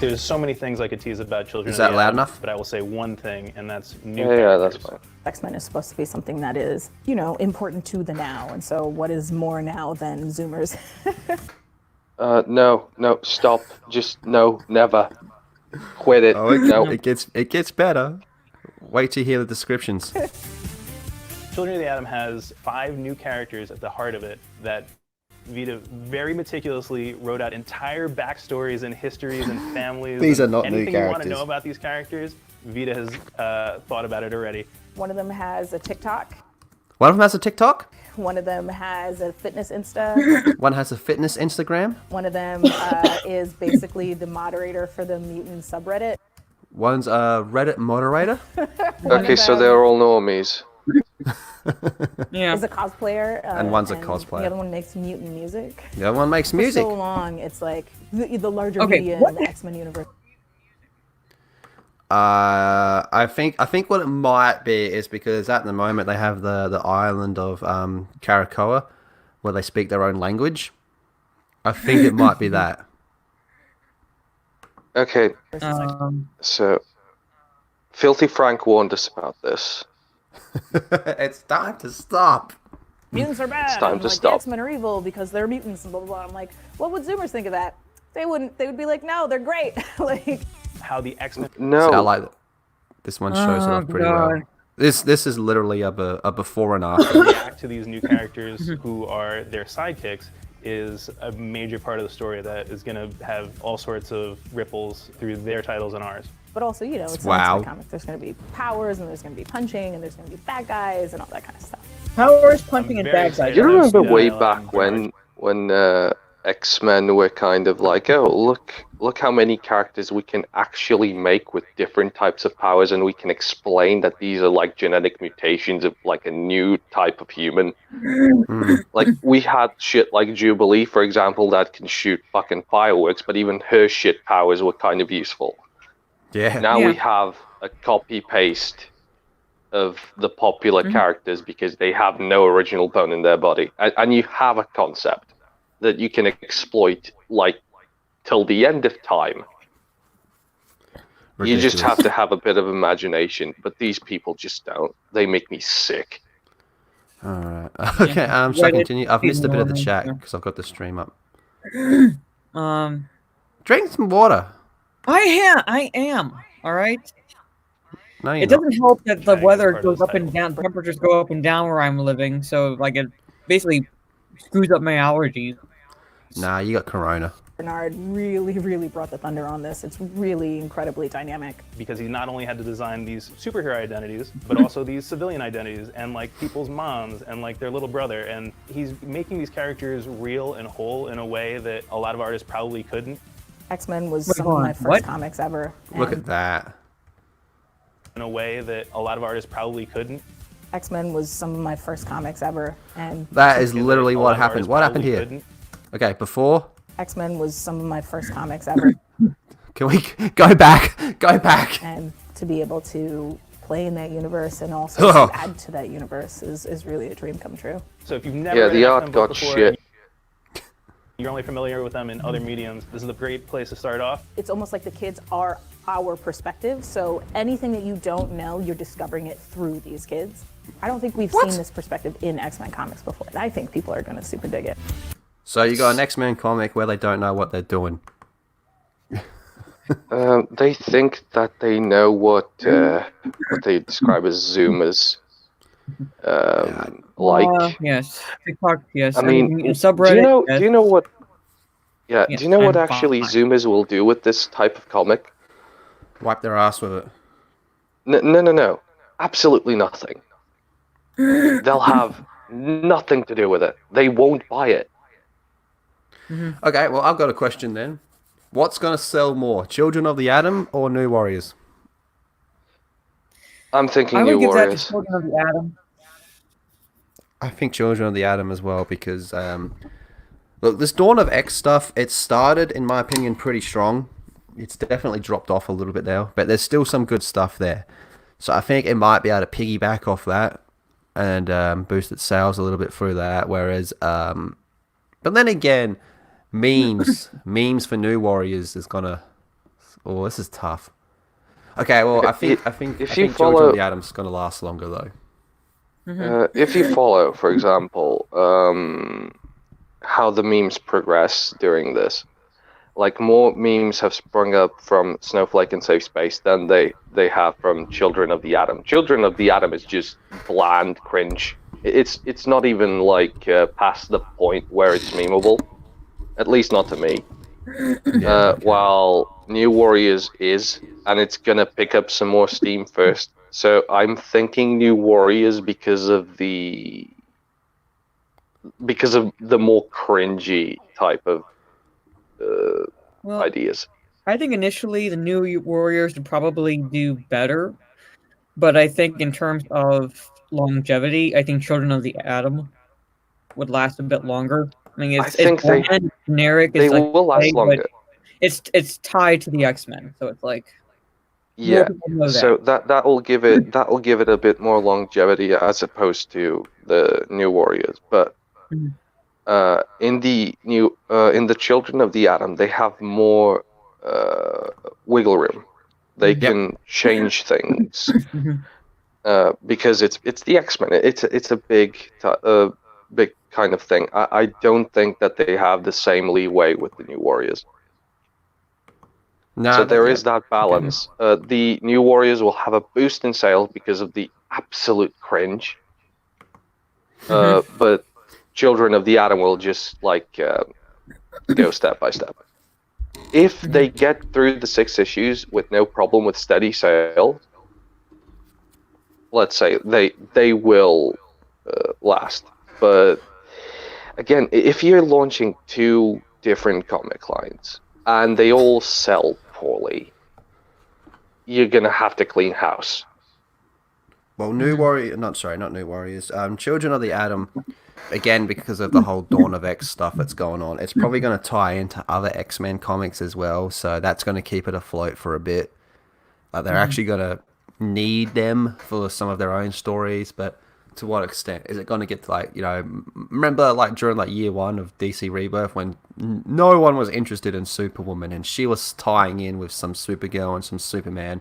There's so many things I could tease about Children Is of the that loud Atom, enough? but I will say one thing, and that's new Yeah, that's characters. fine. X-Men is supposed to be something that is, important to the now. And so what is more now than Zoomers? No, stop. Just no, never. Quit it. Oh, No. it gets better. Wait to hear the descriptions. Children of the Atom has 5 new characters at the heart of it that Vita very meticulously wrote out entire backstories and histories and families. These and are not new anything you want to characters. know about these characters, Vita has thought about it already. One of them has a TikTok. One of them has a TikTok. One of them has a fitness Insta. One has a fitness Instagram. One of them is basically the moderator for the mutant subreddit. One's a Reddit moderator. Okay, so they're all normies. Yeah. Is a cosplayer. And one's a cosplayer. The other one makes mutant music. The other one makes music. For so long, it's like the larger Okay, media what in the X-Men universe. I think what it might be is because at the moment they have the island of Karakoa where they speak their own language. I think it might be that. Okay, Um, so Filthy Frank warned us about this. It's time to stop. Mutants are bad. It's time I'm to like, stop. The X-Men are evil because they're mutants and blah blah blah. I'm like, what would Zoomers think of that? They wouldn't. They would be like, no, they're great. Like, How the X-Men No, See, I like it. This one shows it oh off pretty well. God. This is literally a before and after. React to these new characters who are their sidekicks is a major part of the story that is going to have all sorts of ripples through their titles and ours. But also, you know, it's Wow. a comic. There's going to be powers, and there's going to be punching, and there's going to be bad guys, and all that kind of stuff. Powers, punching, and very bad excited. guys. You remember Yeah, way I like back Bernard. when X-Men were kind of like, oh, look how many characters we can actually make with different types of powers, and we can explain that these are like genetic mutations of like a new type of human. Like we had shit like Jubilee, for example, that can shoot fucking fireworks, but even her shit powers were kind of useful. Yeah. Now Yeah. we have a copy-paste of the popular characters because they have no original bone in their body. And you have a concept that you can exploit, like, till the end of time. You just have to have a bit of imagination, but these people just don't. They make me sick. Alright. Okay, so Reddit, continue. I've missed a bit of the normal, chat yeah. because I've got the stream up. Um, Drink some water. I am. All right. No, you're It not. doesn't help that the Trying to weather part of goes the up and title. down, temperatures go up and down where I'm living, so like it basically screws up my allergies. Nah, you got corona. Bernard really, really brought the thunder on this. It's really incredibly dynamic. Because he not only had to design these superhero identities, but also these civilian identities and like people's moms and like their little brother. And he's making these characters real and whole in a way that a lot of artists probably couldn't. X-Men was Wait, some hold of on, my first what? comics ever. Look and at that. In a way that a lot of artists probably couldn't. X-Men was some of my first comics ever. And That is Because literally a lot what of happened. artists What happened probably here? couldn't. Okay, before. X-Men was some of my first comics ever. Can we go back? Go back. And to be able to play in that universe and also Ugh. to add to that universe is really a dream come true. So if you've never Yeah, read the an art X-Men book got before, shit. you're only familiar with them in other mediums, this is a great place to start off. It's almost like the kids are our perspective, so anything that you don't know, you're discovering it through these kids. I don't think we've seen this perspective in X-Men comics before, and I think people are going to super dig it. So you got an X-Men comic where they don't know what they're doing. They think that they know what they describe as Zoomers. Yes, TikTok. Yes, I mean, subreddit. do you know what? Yeah, Yes, do you know what I'm actually fine. Zoomers will do with this type of comic? Wipe their ass with it. No. Absolutely nothing. They'll have nothing to do with it. They won't buy it. Okay, well, I've got a question then. What's going to sell more, Children of the Atom or New Warriors? I'm thinking I would New give that to Warriors. Children of the Atom. I think Children of the Atom as well because, look, this Dawn of X stuff, it started, in my opinion, pretty strong. It's definitely dropped off a little bit now, but there's still some good stuff there. So I think it might be able to piggyback off that and boost its sales a little bit through that. Whereas, but then again, memes for New Warriors is gonna. Oh, this is tough. Okay, well, I think if I you think Children follow- of the Atom's gonna last longer though. If you follow, for example, how the memes progress during this, like more memes have sprung up from Snowflake and Safespace than they have from Children of the Atom. Children of the Atom is just bland cringe. It's not even like past the point where it's memeable, at least not to me. While New Warriors is, and it's gonna pick up some more steam first. So I'm thinking New Warriors because of the more cringy type of Well, ideas. I think initially the New Warriors would probably do better, but I think in terms of longevity, I think Children of the Atom would last a bit longer. I mean, I think it's bland, generic. They It's like will last vague, but longer. It's tied to the X-Men, so it's like more Yeah. people know that. So that will give it a bit more longevity as opposed to the New Warriors. But Mhm. in the Children of the Atom, they have more wiggle room. They can change things because it's the X-Men. It's a big kind of thing. I don't think that they have the same leeway with the New Warriors. Nah, So there is that balance. The New Warriors will have a boost in sales because of the absolute cringe. But Children of the Atom will just like go step by step. If they get through the 6 issues with no problem with steady sales, let's say they will last. But again, if you're launching 2 different comic lines and they all sell poorly, you're gonna have to clean house. Well, not New Warriors. Children of the Atom, again, because of the whole Dawn of X stuff that's going on, it's probably going to tie into other X-Men comics as well, so that's going to keep it afloat for a bit. They're actually going to need them for some of their own stories, but to what extent? Is it going to get to, like, remember, like, during, like, year 1 of DC Rebirth when no one was interested in Superwoman and she was tying in with some Supergirl and some Superman,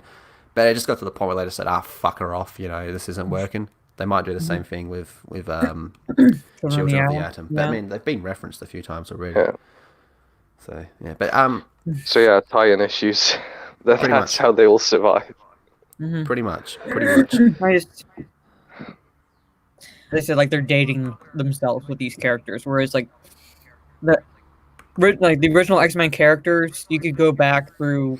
but it just got to the point where they just said, fuck her off, this isn't working. They might do the same thing with Children of the Atom. But, I mean, they've been referenced a few times already. Yeah. So, yeah. But, So, yeah, tie-in issues. That's how they will survive. Pretty much. They said, like, they're dating themselves with these characters, whereas, like, the original X-Men characters, you could go back through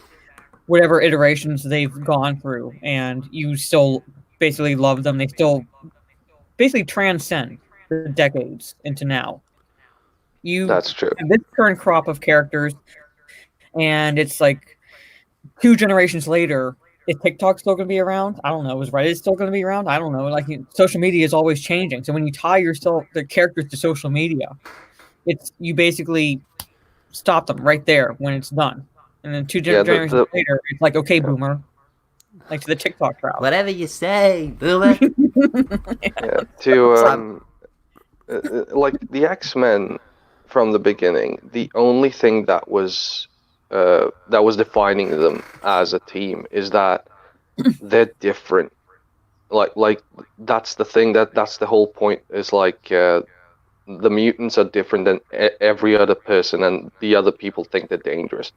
whatever iterations they've gone through, and you still basically love them. They still basically transcend the decades into now. That's true. This current crop of characters, and it's like 2 generations later, is TikTok still going to be around? I don't know. Is Reddit still going to be around? I don't know. Like, social media is always changing. So when you tie the characters to social media, you basically stop them right there when it's done. And then 2 generations later, it's like, okay, boomer. Like to the TikTok crowd. Whatever you say, boomer. Like the X-Men from the beginning, the only thing that was defining them as a team is that they're different. Like that's the thing, that's the whole point, is like the mutants are different than every other person, and the other people think they're dangerous.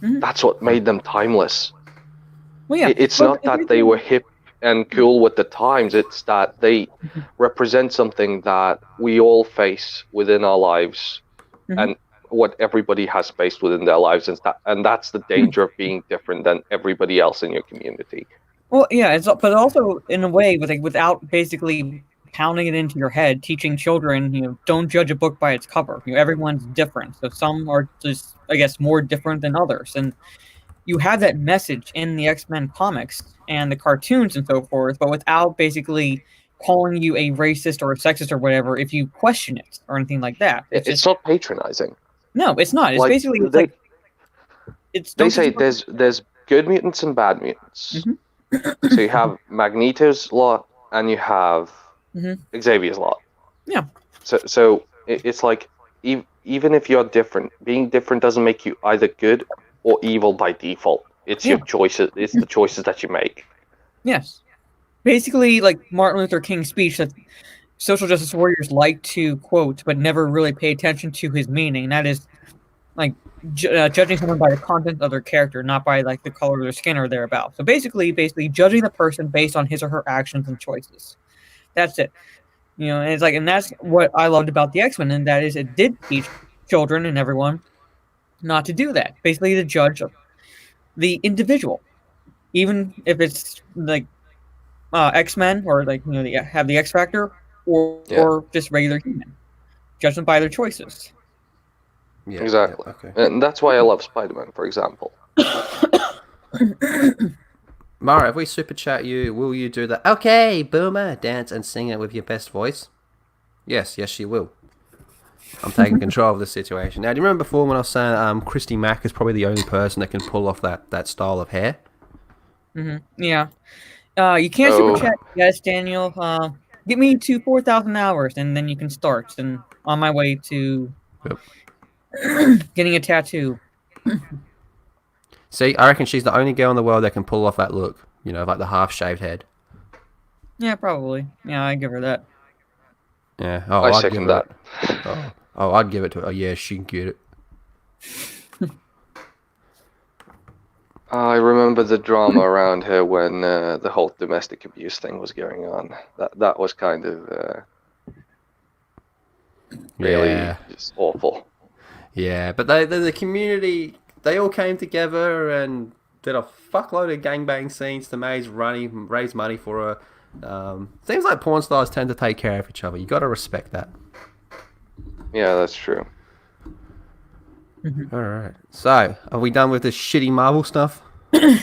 That's what made them timeless. Well, yeah, it's not that they were hip and cool with the times, it's that they represent something that we all face within our lives, and what everybody has faced within their lives, and that's the danger of being different than everybody else in your community. Well, yeah, but also in a way, without basically pounding it into your head, teaching children, don't judge a book by its cover. Everyone's different, so some are just, I guess, more different than others, and you have that message in the X-Men comics and the cartoons and so forth, but without basically calling you a racist or a sexist or whatever if you question it or anything like that. It's not patronizing. No, it's not. It's basically they say there's good mutants and bad mutants. So you have Magneto's lot and you have Xavier's lot. Yeah. So it's like, even if you're different, being different doesn't make you either good or evil by default. It's your choices. It's the choices that you make. Yes. Basically, like Martin Luther King's speech that social justice warriors like to quote, but never really pay attention to his meaning. That is, like, judging someone by the content of their character, not by, like, the color of their skin or thereabouts. So basically judging the person based on his or her actions and choices. That's it. And it's like, and that's what I loved about the X-Men, and that is it did teach children and everyone not to do that. Basically, to judge the individual, even if it's like X-Men or like they have the X Factor or just regular human. Judge them by their choices. Yeah, exactly. Yeah, okay. And that's why I love Spider-Man, for example. Mara, if we super chat you, will you do the okay boomer dance and sing it with your best voice? Yes, she will. I'm taking control of the situation. Now, do you remember before when I was saying Christy Mack is probably the only person that can pull off that style of hair? Yeah. You can't super chat, yes, Daniel. Get me to 4,000 hours, and then you can start. And on my way to getting a tattoo. See, I reckon she's the only girl in the world that can pull off that look. Like the half-shaved head. Yeah, probably. Yeah, I give her that. Yeah. I second that. I'd give it to her. Oh, yeah, she can get it. I remember the drama around her when the whole domestic abuse thing was going on. That was kind of really just awful. Yeah, but the community, they all came together and did a fuckload of gangbang scenes to raise money for her. Seems like porn stars tend to take care of each other. You got to respect that. Yeah, that's true. All right. So, are we done with this shitty Marvel stuff?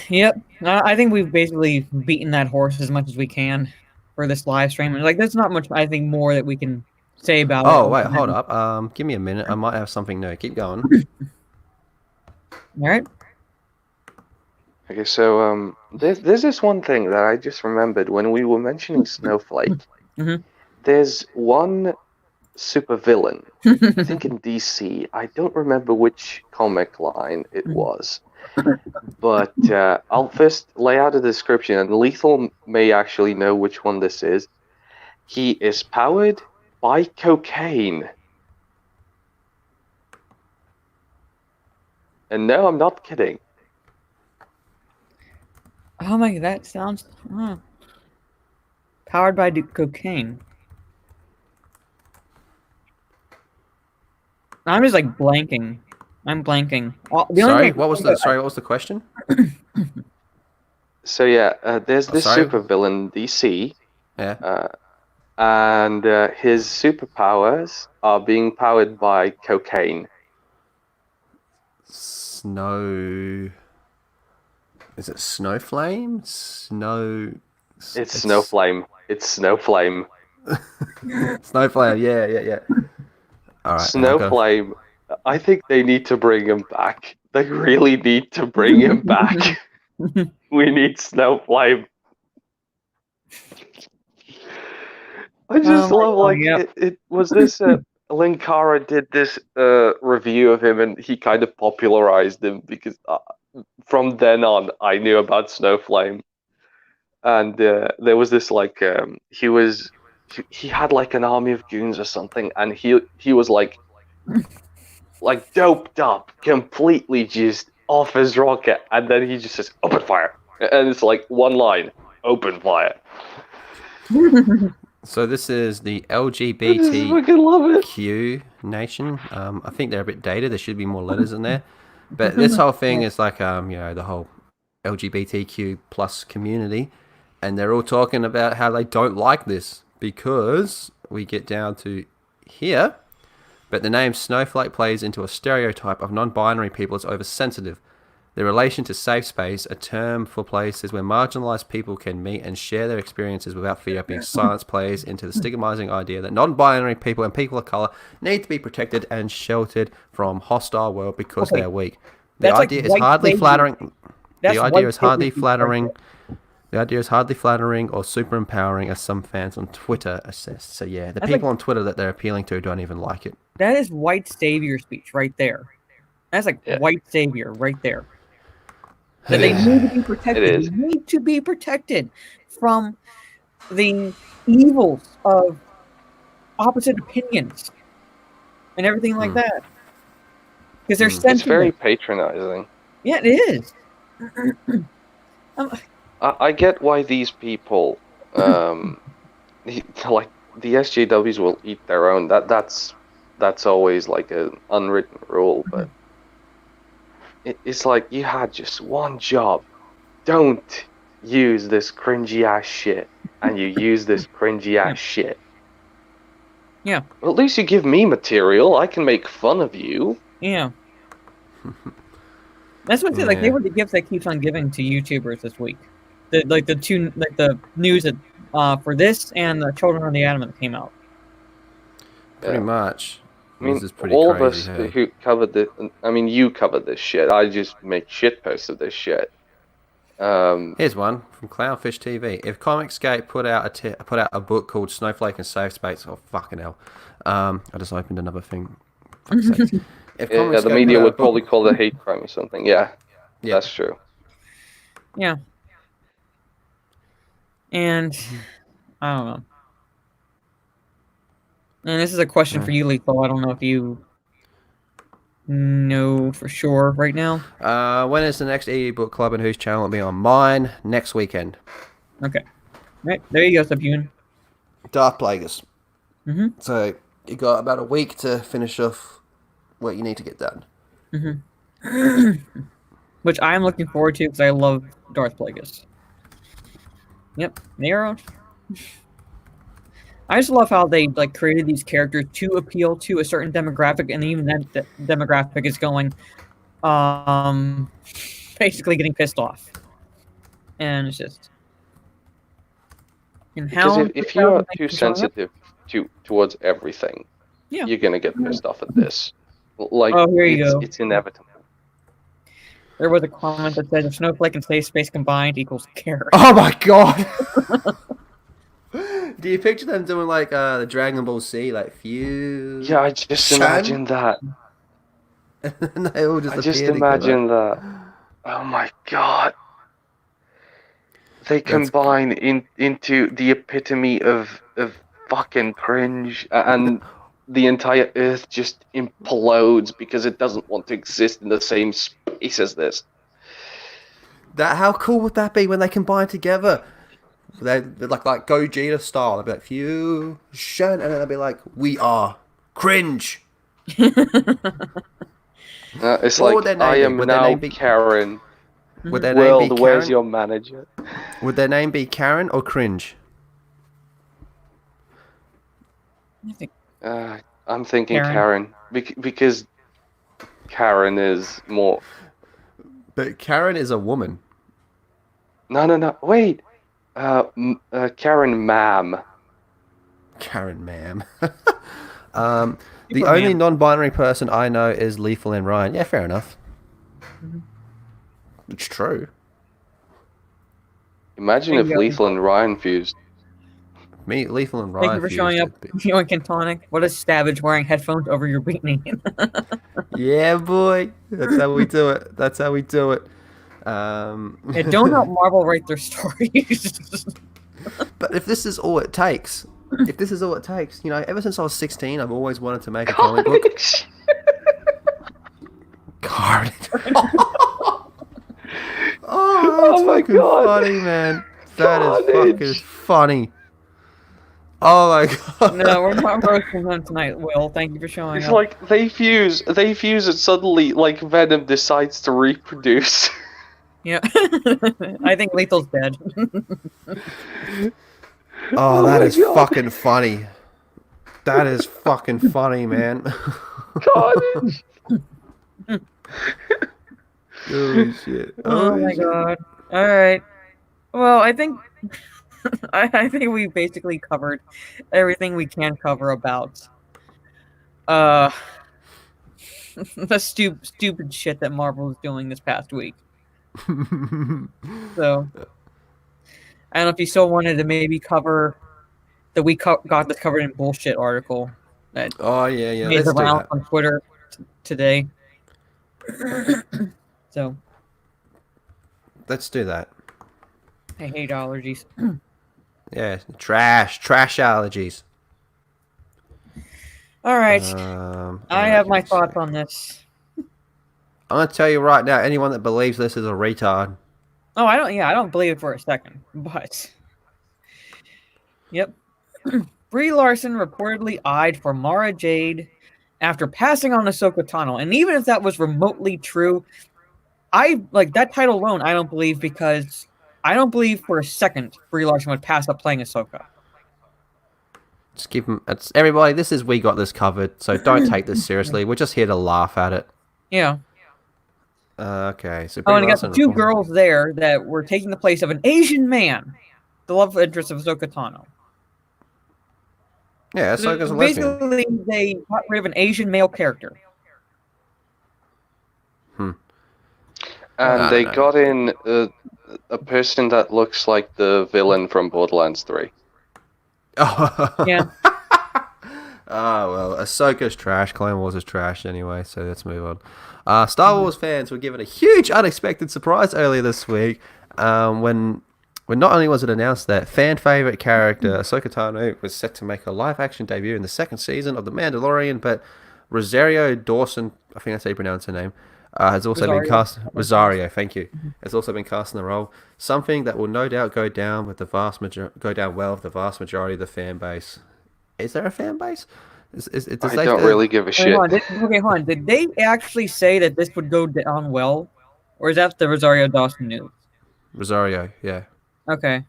Yep. I think we've basically beaten that horse as much as we can for this live stream. And like, there's not much, I think, more that we can say about it. Oh, wait, hold up. Give me a minute. I might have something new. Keep going. All right. Okay, so there's this one thing that I just remembered when we were mentioning Snowflake. There's one supervillain, I think in DC. I don't remember which comic line it was. But I'll first lay out a description, and Lethal may actually know which one this is. He is powered by cocaine. And no, I'm not kidding. Oh my, that sounds powered by cocaine. I'm just like blanking. I'm blanking. Sorry, what was the question? So yeah, there's this supervillain DC. Yeah. And his superpowers are being powered by cocaine. Is it Snowflame? It's Snowflame. It's Snowflame. Snowflame, yeah. Alright. Snowflame, I think they need to bring him back. They really need to bring him back. We need Snowflame. I just love, like, it was this, Linkara did this review of him, and he kind of popularized him, because from then on, I knew about Snowflame. And there was this, like, he had, like, an army of goons or something, and he was, like doped up, completely just off his rocket, and then he just says, open fire. And it's, like, one line, open fire. So this is the I fucking love it. LGBTQ nation. I think they're a bit dated. There should be more letters in there. But this whole thing is like, the whole LGBTQ plus community. And they're all talking about how they don't like this because we get down to here. But the name Snowflake plays into a stereotype of non-binary people as oversensitive. The relation to safe space, a term for places where marginalized people can meet and share their experiences without fear of being silenced, plays into the stigmatizing idea that non-binary people and people of color need to be protected and sheltered from hostile world because they are weak. The idea is hardly flattering. The idea is hardly flattering. The idea is hardly flattering or super empowering, as some fans on Twitter assessed. So yeah, the people on Twitter that they're appealing to don't even like it. That is white savior speech right there. That's like white savior right there. That they need to be protected. They need to be protected from the evils of opposite opinions and everything like that. Because they're sensitive. It's very patronizing. Yeah, it is. I get why these people, like the SJWs, will eat their own. That's always like an unwritten rule, but it's like you had just one job. Don't use this cringy ass shit, and you use this cringy ass shit. Yeah. Well, at least you give me material. I can make fun of you. Yeah. That's what I said. Like they were the gifts that keeps on giving to YouTubers this week. The news that for this and the Children of the Atom that came out. Pretty much. I mean, this is pretty all crazy, of us who covered this. I mean, you covered this shit. I just make shit posts of this shit. Here's one from Clownfish TV. If Comicsgate put out a book called Snowflake and Safespace, oh fucking hell! I just opened another thing. If the media would probably call it hate crime or something. Yeah, that's true. Yeah. And I don't know. And this is a question for you, Lethal. I don't know if you know for sure right now. When is the next EU book club and whose channel will be on? Mine next weekend. Okay. Right, there you go, Subhuman. Dark Plagueis. Mm-hmm. So you got about a week to finish off what you need to get done. Mm-hmm. Which I'm looking forward to because I love Darth Plagueis. Yep, Nero. I just love how they like created these characters to appeal to a certain demographic, and even that demographic is going, basically getting pissed off, and it's just. And Because if you are too sensitive towards everything, yeah, you're gonna get pissed off at this. Like, oh, here you go. It's inevitable. There was a comment that said if Snowflake and Safespace combined equals care. Oh my god! Do you picture them doing like the Dragon Ball Z, like fuse? Yeah, I just imagine that. And they all just I just imagine that. Oh my god. They combine into the epitome of fucking cringe, and the entire Earth just implodes because it doesn't want to exist in the same space as this. How cool would that be when they combine together? They're like Gogeta style. They'd be like fusion, and then they'll be like, "We are cringe." It's What would like, their name I be? am Would their now name be- Karen. Would their name be World, Karen? where's your manager? Would their name be Karen or cringe? I'm thinking Karen. because Karen is more. But Karen is a woman. No. Wait. Karen, ma'am. Karen, ma'am. The only non-binary person I know is Lethal and Ryan. Yeah, fair enough. Mm-hmm. It's true. Imagine if Lethal and Ryan fused. Lethal and Ryan. Thank you for showing up, Yoinkin Tonic. What a savage wearing headphones over your beanie. Yeah, boy. That's how we do it. That's how we do it. Yeah, don't help Marvel write their stories. But if this is all it takes, you know, ever since I was 16, I've always wanted to make a comic book. Carnage. Oh, that's fucking funny, man. That is fucking funny. Oh my god. No, we're not roasting them tonight, Will. Thank you for showing It's up. like they fuse and suddenly, like, Venom decides to reproduce. Yeah. I think Lethal's dead. Oh, that is fucking funny. That is fucking funny, man. Carnage. Holy shit. Oh my god. Alright. Well, I think I think we basically covered everything we can cover about the stupid shit that Marvel is doing this past week. So I don't know if you still wanted to maybe cover the we got this covered in bullshit article that yeah. made Let's the do round that. on Twitter today. So Let's do that. I hate allergies. Yeah, trash allergies. All right, I have my let's thoughts see. on this. I'm gonna tell you right now, anyone that believes this is a retard. Oh, I don't believe it for a second, but yep. Brie Larson reportedly eyed for Mara Jade after passing on Ahsoka Tano, and even if that was remotely true, I like that title alone. I don't believe because I don't believe for a second Brie Larson would pass up playing Ahsoka. Just keep them. It's everybody. This is we got this covered, so don't take this seriously. We're just here to laugh at it. Yeah. Okay, so Oh, and I got Larson the two reported- girls there that were taking the place of an Asian man, the love interest of Ahsoka Tano. Yeah, Ahsoka's a lesbian. Basically, they got rid of an Asian male character. And they no. got in a person that looks like the villain from Borderlands 3. Yeah. Oh, well, Ahsoka's trash. Clone Wars is trash anyway, so let's move on. Star Wars fans were given a huge unexpected surprise earlier this week when not only was it announced that fan favorite character Ahsoka Tano was set to make a live-action debut in the second season of The Mandalorian, but Rosario Dawson, I think that's how you pronounce her name, has also been cast. Rosario, thank you. Has also been cast in the role. Something that will no doubt go down well with the vast majority of the fan base. Is there a fan base? I don't really give a shit. Hold on. Did they actually say that this would go down well, or is that the Rosario Dawson news? Rosario, yeah. Okay.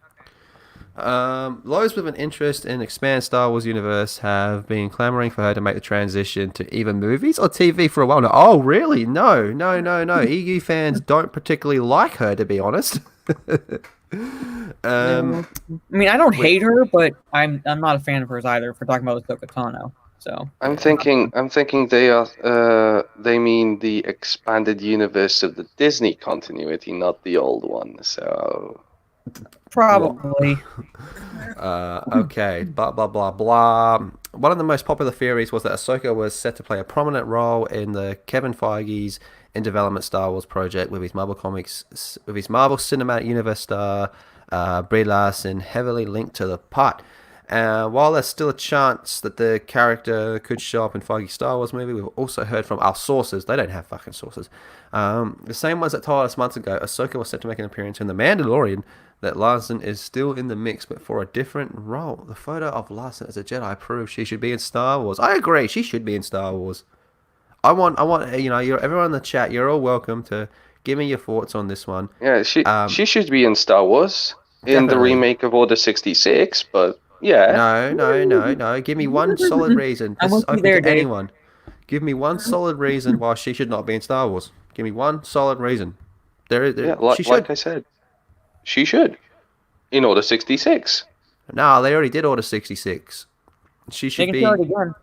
Those with an interest in expand Star Wars universe have been clamoring for her to make the transition to either movies or TV for a while now. Oh, really? No. EU fans don't particularly like her, to be honest. I mean, I don't hate her, but I'm not a fan of hers either. If we're talking about Ahsoka Tano, so I'm thinking they mean the expanded universe of the Disney continuity, not the old one. So. Probably. Okay. Blah blah blah blah. One of the most popular theories was that Ahsoka was set to play a prominent role in the Kevin Feige's in development Star Wars project with his Marvel Cinematic Universe star Brie Larson heavily linked to the part. While there's still a chance that the character could show up in Feige's Star Wars movie, we've also heard from our sources. They don't have fucking sources. The same ones that told us months ago Ahsoka was set to make an appearance in The Mandalorian, that Larson is still in the mix, but for a different role. The photo of Larson as a Jedi proves she should be in Star Wars. I agree, she should be in Star Wars. I want, everyone in the chat, you're all welcome to give me your thoughts on this one. Yeah, she should be in Star Wars in the remake of Order 66, but yeah. No. Give me one solid reason. This is open to anyone. Give me one solid reason why she should not be in Star Wars. Give me one solid reason. Like I said, she should. In Order 66. No, they already did Order 66. She should be. Again.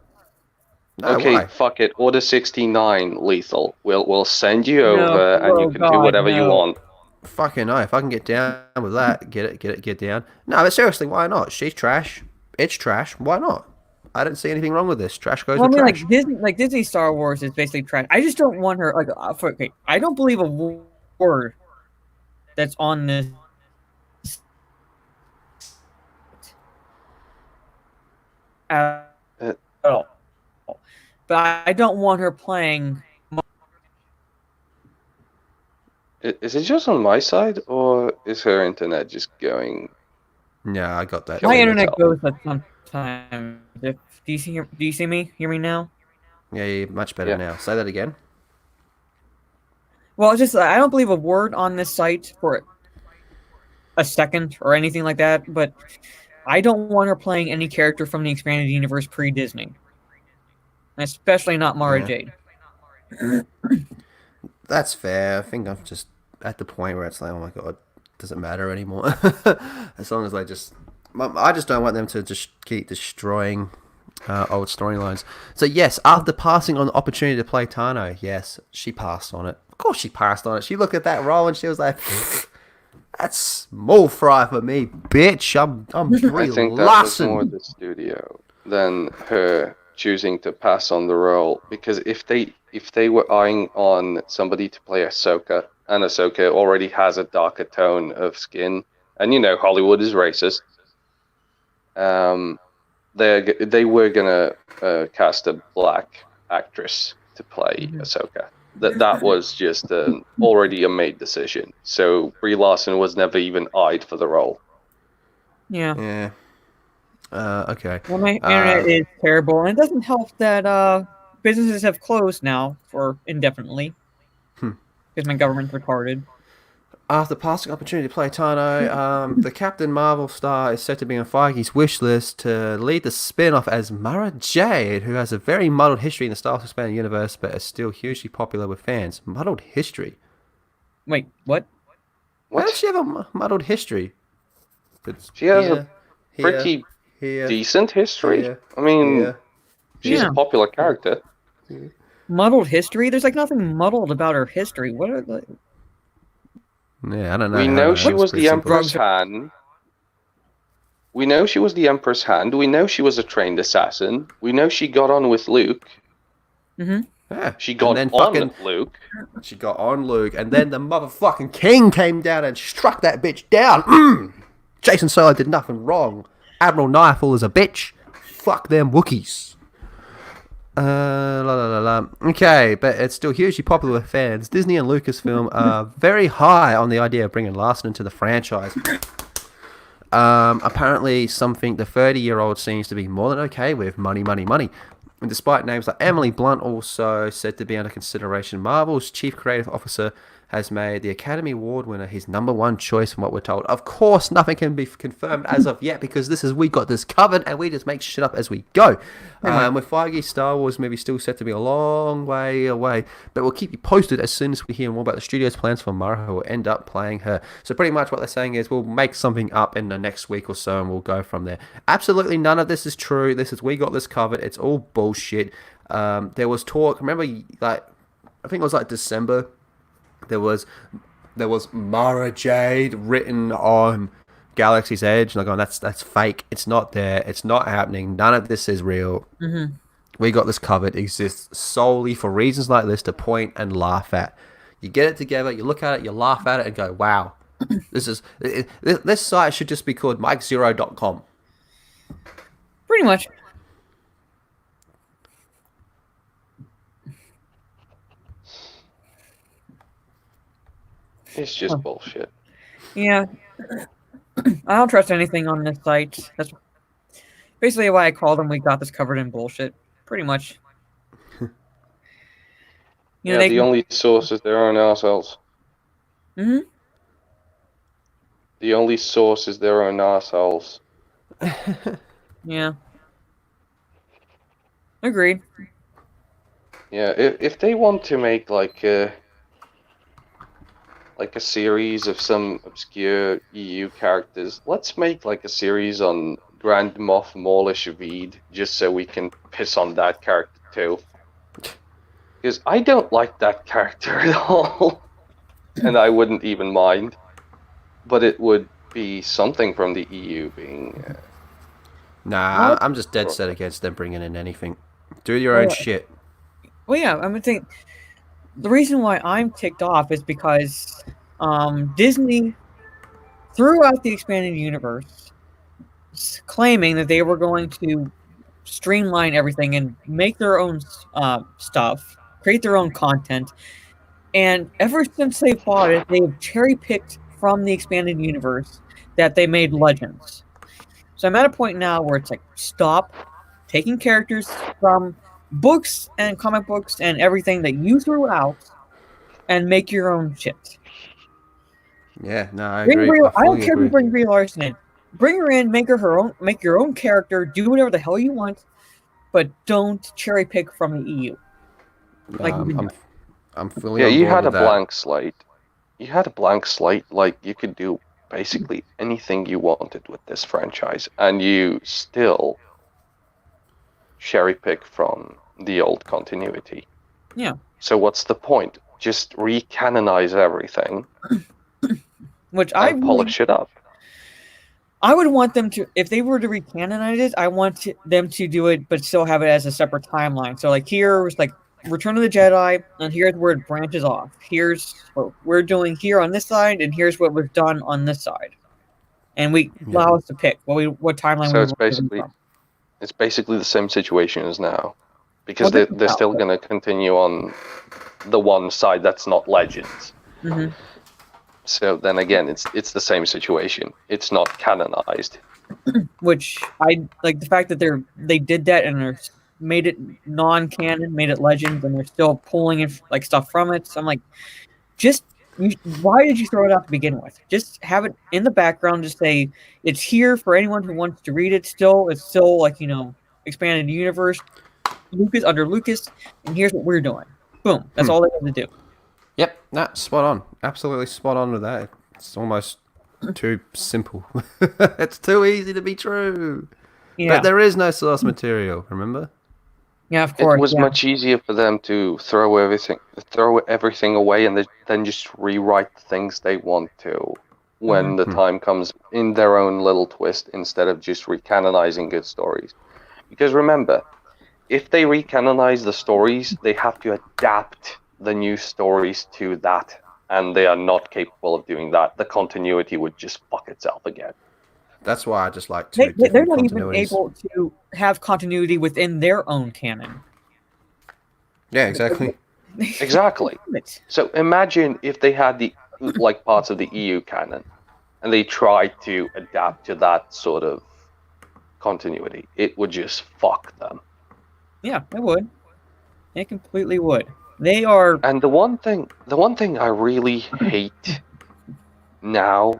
No, okay, why? Fuck it. Order 69, Lethal. We'll send you over, and you can do whatever you want. Fucking no! If I can get down with that, get down. No, but seriously, why not? She's trash. It's trash. Why not? I don't see anything wrong with this. Trash goes with trash. Like Disney Star Wars is basically trash. I just don't want her I don't believe a word that's on this. At all. But I don't want her playing. Is it just on my side, or is her internet just going? Yeah, I got that. My internet goes at some time. Do you see me? Hear me now? Yeah, you're much better now. Say that again. Well, it's just I don't believe a word on this site for a second or anything like that. But I don't want her playing any character from the expanded universe pre-Disney, especially not Mara Jade. That's fair. I think I'm just at the point where it's like, oh my god, doesn't matter anymore. As long as I just don't want them to just keep destroying old storylines. So yes, after passing on the opportunity to play Tano, yes, she passed on it. Of course she passed on it. She looked at that role and she was like, that's small fry for me, bitch. I'm Brie I think that Larson. was more the studio than her choosing to pass on the role, because if they were eyeing on somebody to play Ahsoka, and Ahsoka already has a darker tone of skin, and Hollywood is racist, they were gonna cast a black actress to play Ahsoka. That was just already a made decision. So Brie Larson was never even eyed for the role. Yeah. Okay. Well, my internet is terrible, and it doesn't help that businesses have closed now for indefinitely because my government's retarded. After passing opportunity to play Tano, the Captain Marvel star is said to be on Feige's wish list to lead the spin-off as Mara Jade, who has a very muddled history in the Star Wars expanded universe, but is still hugely popular with fans. Muddled history? Wait, what? Why does she have a muddled history? She has a pretty decent history. I mean, she's a popular character. Muddled history? There's nothing muddled about her history. What are the... Yeah, I don't know. We know she was the Emperor's hand. We know she was the Emperor's hand. We know she was a trained assassin. We know she got on with Luke. Mm-hmm. Yeah. She got on Luke. She got on Luke, and then the motherfucking king came down and struck that bitch down. Jason Solo did nothing wrong. Admiral Knifeful is a bitch. Fuck them Wookiees. La, la, la, la. Okay, but it's still hugely popular with fans. Disney and Lucasfilm are very high on the idea of bringing Larson into the franchise. Apparently, something the 30-year-old seems to be more than okay with. Money, money, money. And despite names like Emily Blunt also said to be under consideration, Marvel's chief creative officer has made the Academy Award winner his number one choice from what we're told. Of course, nothing can be confirmed as of yet because we got this covered and we just make shit up as we go. With Feige's Star Wars movie still set to be a long way away, but we'll keep you posted as soon as we hear more about the studio's plans for Mara, who will end up playing her. So pretty much what they're saying is we'll make something up in the next week or so and we'll go from there. Absolutely none of this is true. We got this covered. It's all bullshit. There was talk, remember, like, I think it was like December. There was Mara Jade written on Galaxy's Edge, and I'm going, that's fake. It's not there. It's not happening. None of this is real. Mm-hmm. We got this covered. It exists solely for reasons like this to point and laugh at. You get it together, you look at it, you laugh at it, and go, wow. This site should just be called MikeZero.com. Pretty much. It's just bullshit. Yeah. I don't trust anything on this site. That's basically why I called them. We got this covered in bullshit. Pretty much. The only sources there are ourselves. Mm-hmm. The only sources there are ourselves. Yeah. Agreed. Yeah, if they want to make like a series of some obscure EU characters, let's make like a series on Grand Moff Maulish Veed, just so we can piss on that character too. Because I don't like that character at all, and I wouldn't even mind. But it would be something from the EU being. Nah, I'm just dead set against them bringing in anything. Do your own shit. Well, yeah, I'm thinking the reason why I'm ticked off is because Disney threw out the expanded universe, claiming that they were going to streamline everything and make their own stuff, create their own content. And ever since they bought it, they've cherry-picked from the expanded universe that they made Legends. So I'm at a point now where it's like, stop taking characters from books and comic books and everything that you threw out and make your own shit. Yeah, no, I agree. I don't care if you bring Brie Larson in. Bring her in, make your own character, do whatever the hell you want, but don't cherry pick from the EU. I'm fully. Yeah, on you board had a with that. blank slate. You had a blank slate. Like, you could do basically anything you wanted with this franchise, and you still cherry pick from the old continuity. Yeah. So what's the point? Just recanonize everything. Which polish it up. I would want them to, if they were to recanonize it, I want them to do it, but still have it as a separate timeline. So, like, here was like Return of the Jedi, and here's where it branches off. Here's what we're doing here on this side, and here's what was done on this side. And we allow us to pick what timeline. So it's basically the same situation as now, because they're still going to continue on the one side that's not Legends. Mm-hmm. So then again, it's the same situation. It's not canonized. Which I like the fact that they did that and they're made it non-canon, made it Legends, and they're still pulling in like stuff from it. So I'm like, why did you throw it out to begin with? Just have it in the background. Just say it's here for anyone who wants to read it. It's still like, expanded universe, under Lucas, and here's what we're doing. Boom. That's all they have to do. Yep, spot on. Absolutely spot on with that. It's almost too simple. It's too easy to be true. Yeah. But there is no source material, remember? Yeah, of course. It was much easier for them to throw everything away and then just rewrite the things they want to when the time comes in their own little twist, instead of just recanonizing good stories. Because remember, if they recanonize the stories, they have to adapt the new stories to that, and they are not capable of doing that. The continuity would just fuck itself again. That's why I just like they're not even able to have continuity within their own canon. Yeah, exactly. Exactly. So imagine if they had the like parts of the EU canon, and they tried to adapt to that sort of continuity. It would just fuck them. Yeah, it would. It completely would. They are. And the one thing I really hate now,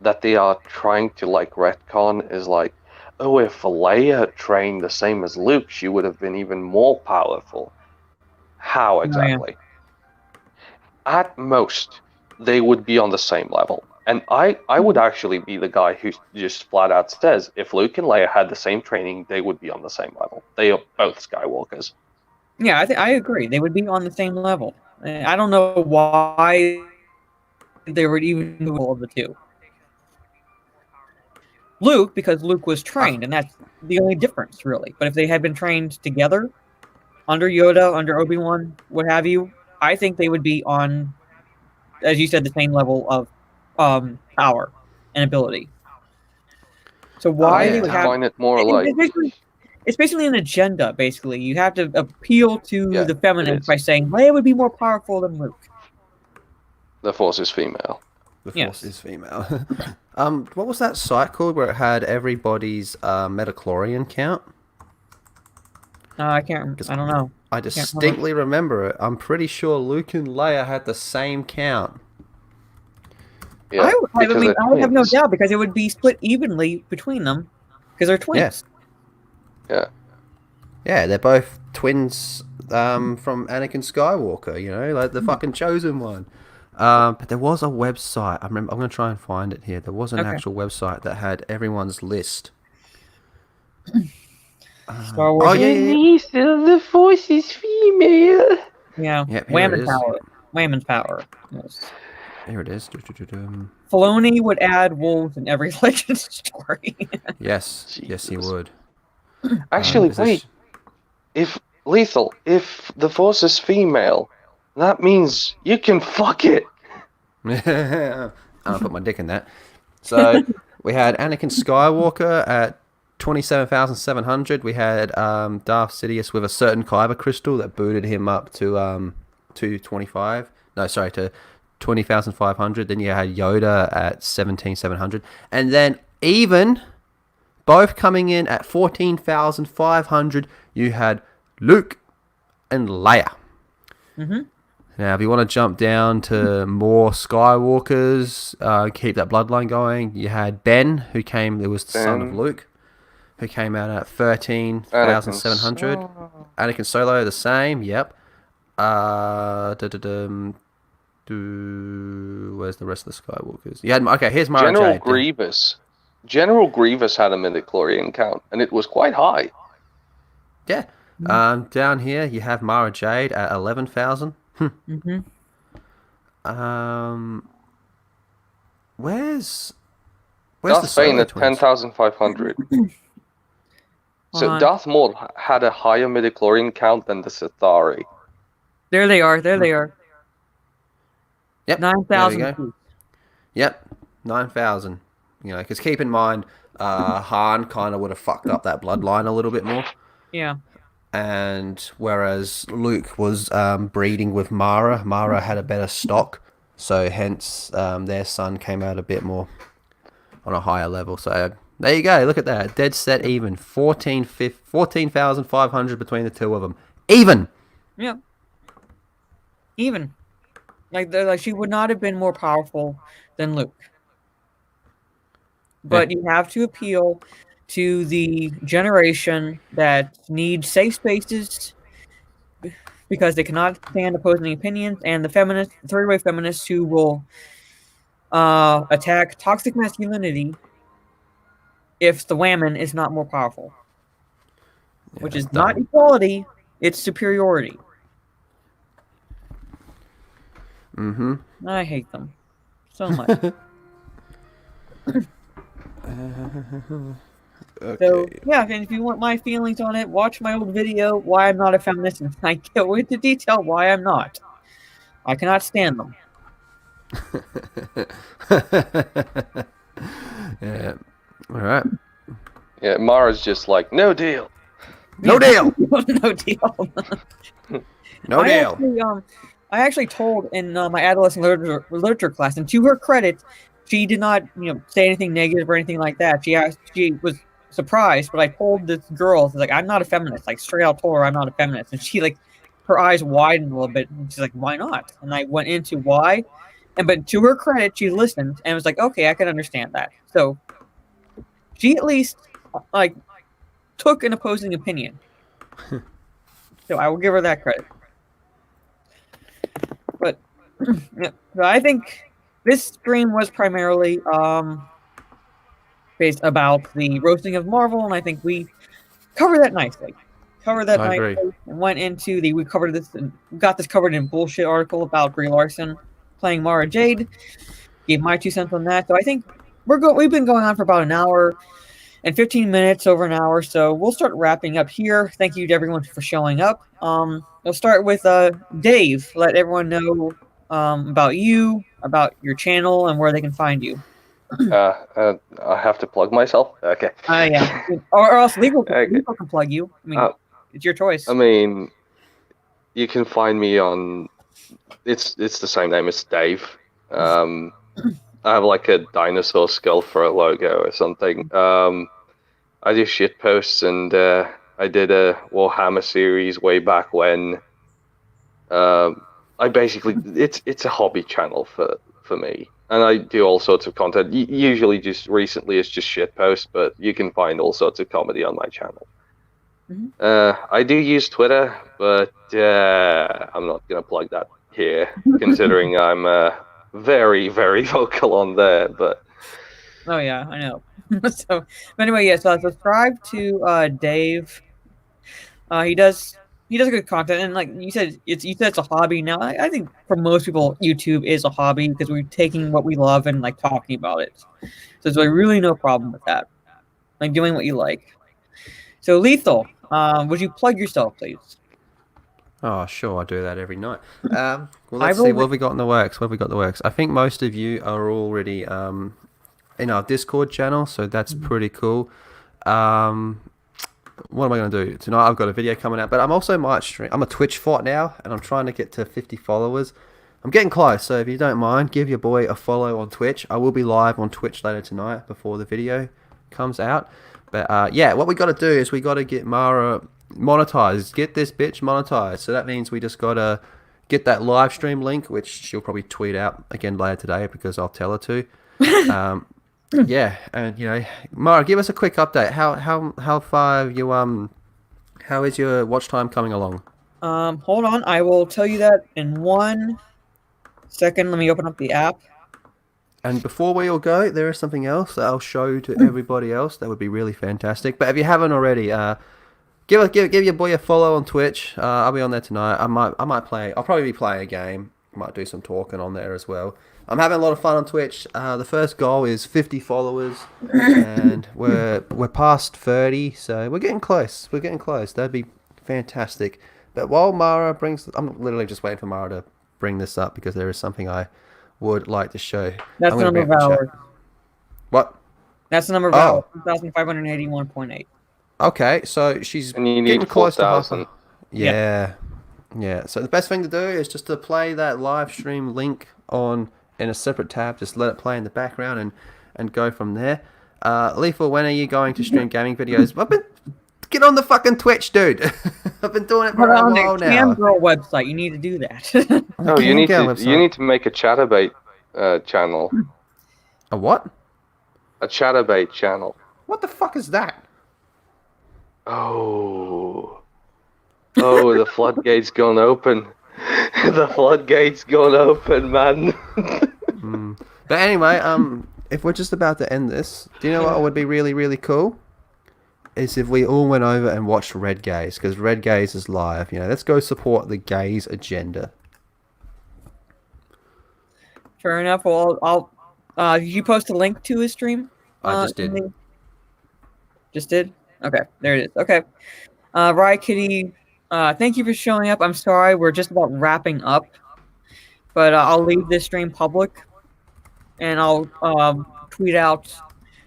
that they are trying to like retcon is like, oh, if Leia trained the same as Luke, she would have been even more powerful. How exactly? At most, they would be on the same level. And I would actually be the guy who just flat out says, if Luke and Leia had the same training, they would be on the same level. They are both Skywalkers. Yeah, I agree. They would be on the same level. I don't know why they were even the middle of the two. Luke, because Luke was trained, and that's the only difference, really. But if they had been trained together, under Yoda, under Obi-Wan, what have you, I think they would be on, as you said, the same level of power and ability. So why they would have... find it more like... It's basically an agenda, basically. You have to appeal to the feminists by saying, Leia would be more powerful than Luke. The Force is female. The Force is female. What was that site called where it had everybody's metachlorian count? I can't. I don't know. I distinctly remember it. I'm pretty sure Luke and Leia had the same count. Yeah, I would have no doubt because it would be split evenly between them because they're twins. Yeah. Yeah, they're both twins from Anakin Skywalker. You know, like the fucking chosen one. But there was a website. I'm going to try and find it here. There was an actual website that had everyone's list. Star Wars. Oh yeah. The Force is female. Yeah. Yep, Whammon power. Whammon's power. Yes. Here it is. Filoni would add wolves in every Legend story. Yes. Jesus. Yes, he would. Actually, wait. If the Force is female, that means you can fuck it. I'll put my dick in that. So we had Anakin Skywalker at 27,700. We had Darth Sidious with a certain kyber crystal that booted him up to 20,500. Then you had Yoda at 17,700, and then even both coming in at 14,500. You had Luke and Leia. Mm-hmm. Now, if you want to jump down to more Skywalkers, keep that bloodline going, you had Ben, who was the son of Luke, who came out at 13,700. Anakin Solo, the same, yep. Where's the rest of the Skywalkers? Here's Mara General Jade. Grievous. General Grievous had a midichlorian count, and it was quite high. Yeah. Down here, you have Mara Jade at 11,000. Mm-hmm. Where's Darth Bane at 10,500. So Darth Maul had a higher midichlorian count than the Sithari. There they are. Yep. 9,000. Yep. 9,000. You know, because keep in mind, Han kind of would have fucked up that bloodline a little bit more. Yeah. And whereas Luke was breeding with Mara had a better stock, so hence their son came out a bit more on a higher level. So there you go, look at that, dead set even, 14,500 between the two of them, even. Yeah. Even. Like she would not have been more powerful than Luke. But you have to appeal to the generation that needs safe spaces because they cannot stand opposing opinions, and the feminists, the third-wave feminists who will attack toxic masculinity if the whammon is not more powerful. Which is not equality, it's superiority. Mm-hmm. I hate them so much. Okay. So, yeah, and if you want my feelings on it, watch my old video, Why I'm Not a Feminist, and I go into detail why I'm not. I cannot stand them. Yeah. All right. Yeah, Mara's just like, no deal. No deal. No deal. No deal. I actually told in my adolescent literature class, and to her credit, she did not, say anything negative or anything like that. She was surprised, but I told this girl, like, I'm not a feminist. Like, straight out told her I'm not a feminist, and she, like, her eyes widened a little bit, and she's like, why not? And I went into why, but to her credit, she listened and was like, okay, I can understand that. So she at least like took an opposing opinion. So I will give her that credit. But yeah, so I think this stream was primarily based about the roasting of Marvel, and I think we covered that nicely. I agree. And went into we covered this and got this covered in bullshit article about Brie Larson playing Mara Jade. Gave my 2 cents on that. So I think we've been going on for about an hour and 15 minutes, over an hour. So we'll start wrapping up here. Thank you to everyone for showing up. We'll start with Dave. Let everyone know about you, about your channel, and where they can find you. I have to plug myself. Okay. Yeah. Or else legal can plug you. I mean, it's your choice. I mean, you can find me on. It's the same name. It's Dave. I have like a dinosaur skull for a logo or something. I do shit posts, and I did a Warhammer series way back when. I basically it's a hobby channel for me, and I do all sorts of content. Usually, just recently, it's just shit posts, but you can find all sorts of comedy on my channel. I do use Twitter, but I'm not gonna plug that here, considering I'm very, very vocal on there. But oh yeah, I know. So anyway, yes, subscribe to Dave. He does good content, and like you said, it's a hobby now. I think for most people, YouTube is a hobby because we're taking what we love and like talking about it. So there's like really no problem with that, like doing what you like. So Lethal, would you plug yourself, please? Oh, sure, I do that every night. Well, let's see, what have we got in the works? I think most of you are already in our Discord channel, so that's pretty cool. What am I going to do? Tonight I've got a video coming out, but I'm also might stream. I'm a Twitch bot now, and I'm trying to get to 50 followers. I'm getting close, so if you don't mind, give your boy a follow on Twitch. I will be live on Twitch later tonight before the video comes out. But yeah, what we got to do is we got to get Mara monetized. Get this bitch monetized. So that means we just got to get that live stream link, which she'll probably tweet out again later today because I'll tell her to. Yeah, and Mara, give us a quick update. How far have you how is your watch time coming along? Hold on, I will tell you that in 1 second. Let me open up the app. And before we all go, there is something else that I'll show to everybody else. That would be really fantastic. But if you haven't already, give your boy a follow on Twitch. I'll be on there tonight. I might play. I'll probably be playing a game. Might do some talking on there as well. I'm having a lot of fun on Twitch. The first goal is 50 followers, and we're past 30, so we're getting close. That'd be fantastic. But while Mara I'm literally just waiting for Mara to bring this up because there is something I would like to show. That's the number of hours. What? That's the number of hours. 2,581.8. Okay, so she's and you getting need close to 4,000. Yeah. So the best thing to do is just to play that live stream link in a separate tab. Just let it play in the background and go from there. Lethal, when are you going to stream gaming videos? Get on the fucking Twitch, dude. I've been doing it for a while now. On the Cam Girl website, you need to do that. No, you need to make a Chatterbait channel. A what? A Chatterbait channel. What the fuck is that? Oh, the floodgate's gone open. The floodgate's gone open, man. But anyway, if we're just about to end this, do you know what would be really, really cool? Is if we all went over and watched Red Gaze, because Red Gaze is live. Let's go support the gays agenda. Fair enough. Well, did you post a link to his stream? I just did. Just did? Okay, there it is. Okay. Rae Kitty, thank you for showing up. I'm sorry, we're just about wrapping up. But I'll leave this stream public. And I'll tweet out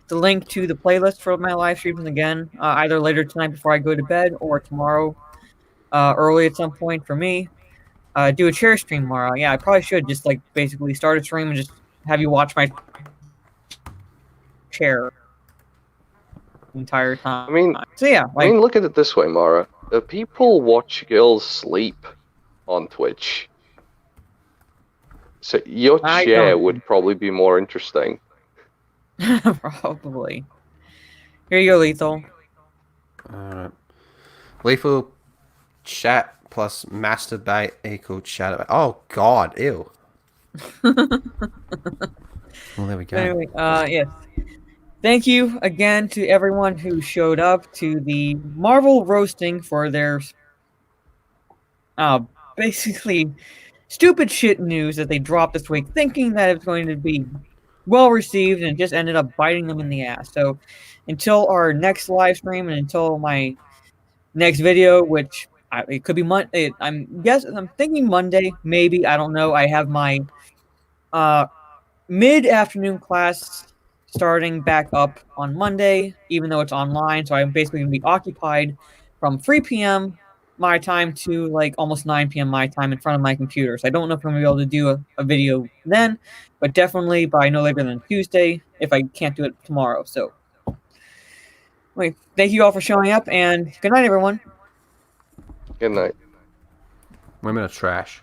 the link to the playlist for my live streams again, either later tonight before I go to bed or tomorrow early at some point for me. Do a chair stream tomorrow. Yeah, I probably should just like basically start a stream and just have you watch my chair the entire time. I mean, so yeah, like, look at it this way, Mara. People watch girls sleep on Twitch. So your chair would probably be more interesting. probably. Here you go, Lethal. Alright. Lethal chat plus masturbate equal chat about. Oh god, ew. Well, there we go. Anyway, yes. Thank you again to everyone who showed up to the Marvel roasting for their basically stupid shit news that they dropped this week, thinking that it was going to be well received, and it just ended up biting them in the ass. So until our next live stream and until my next video, which it could be Monday, I'm thinking Monday, maybe, I don't know. I have my mid-afternoon class starting back up on Monday, even though it's online, so I'm basically going to be occupied from 3 p.m. my time to like almost 9 p.m. my time in front of my computer. So I don't know if I'm going to be able to do a video then, but definitely by no later than Tuesday if I can't do it tomorrow. So anyway, thank you all for showing up, and good night, everyone. Good night. Women are trash.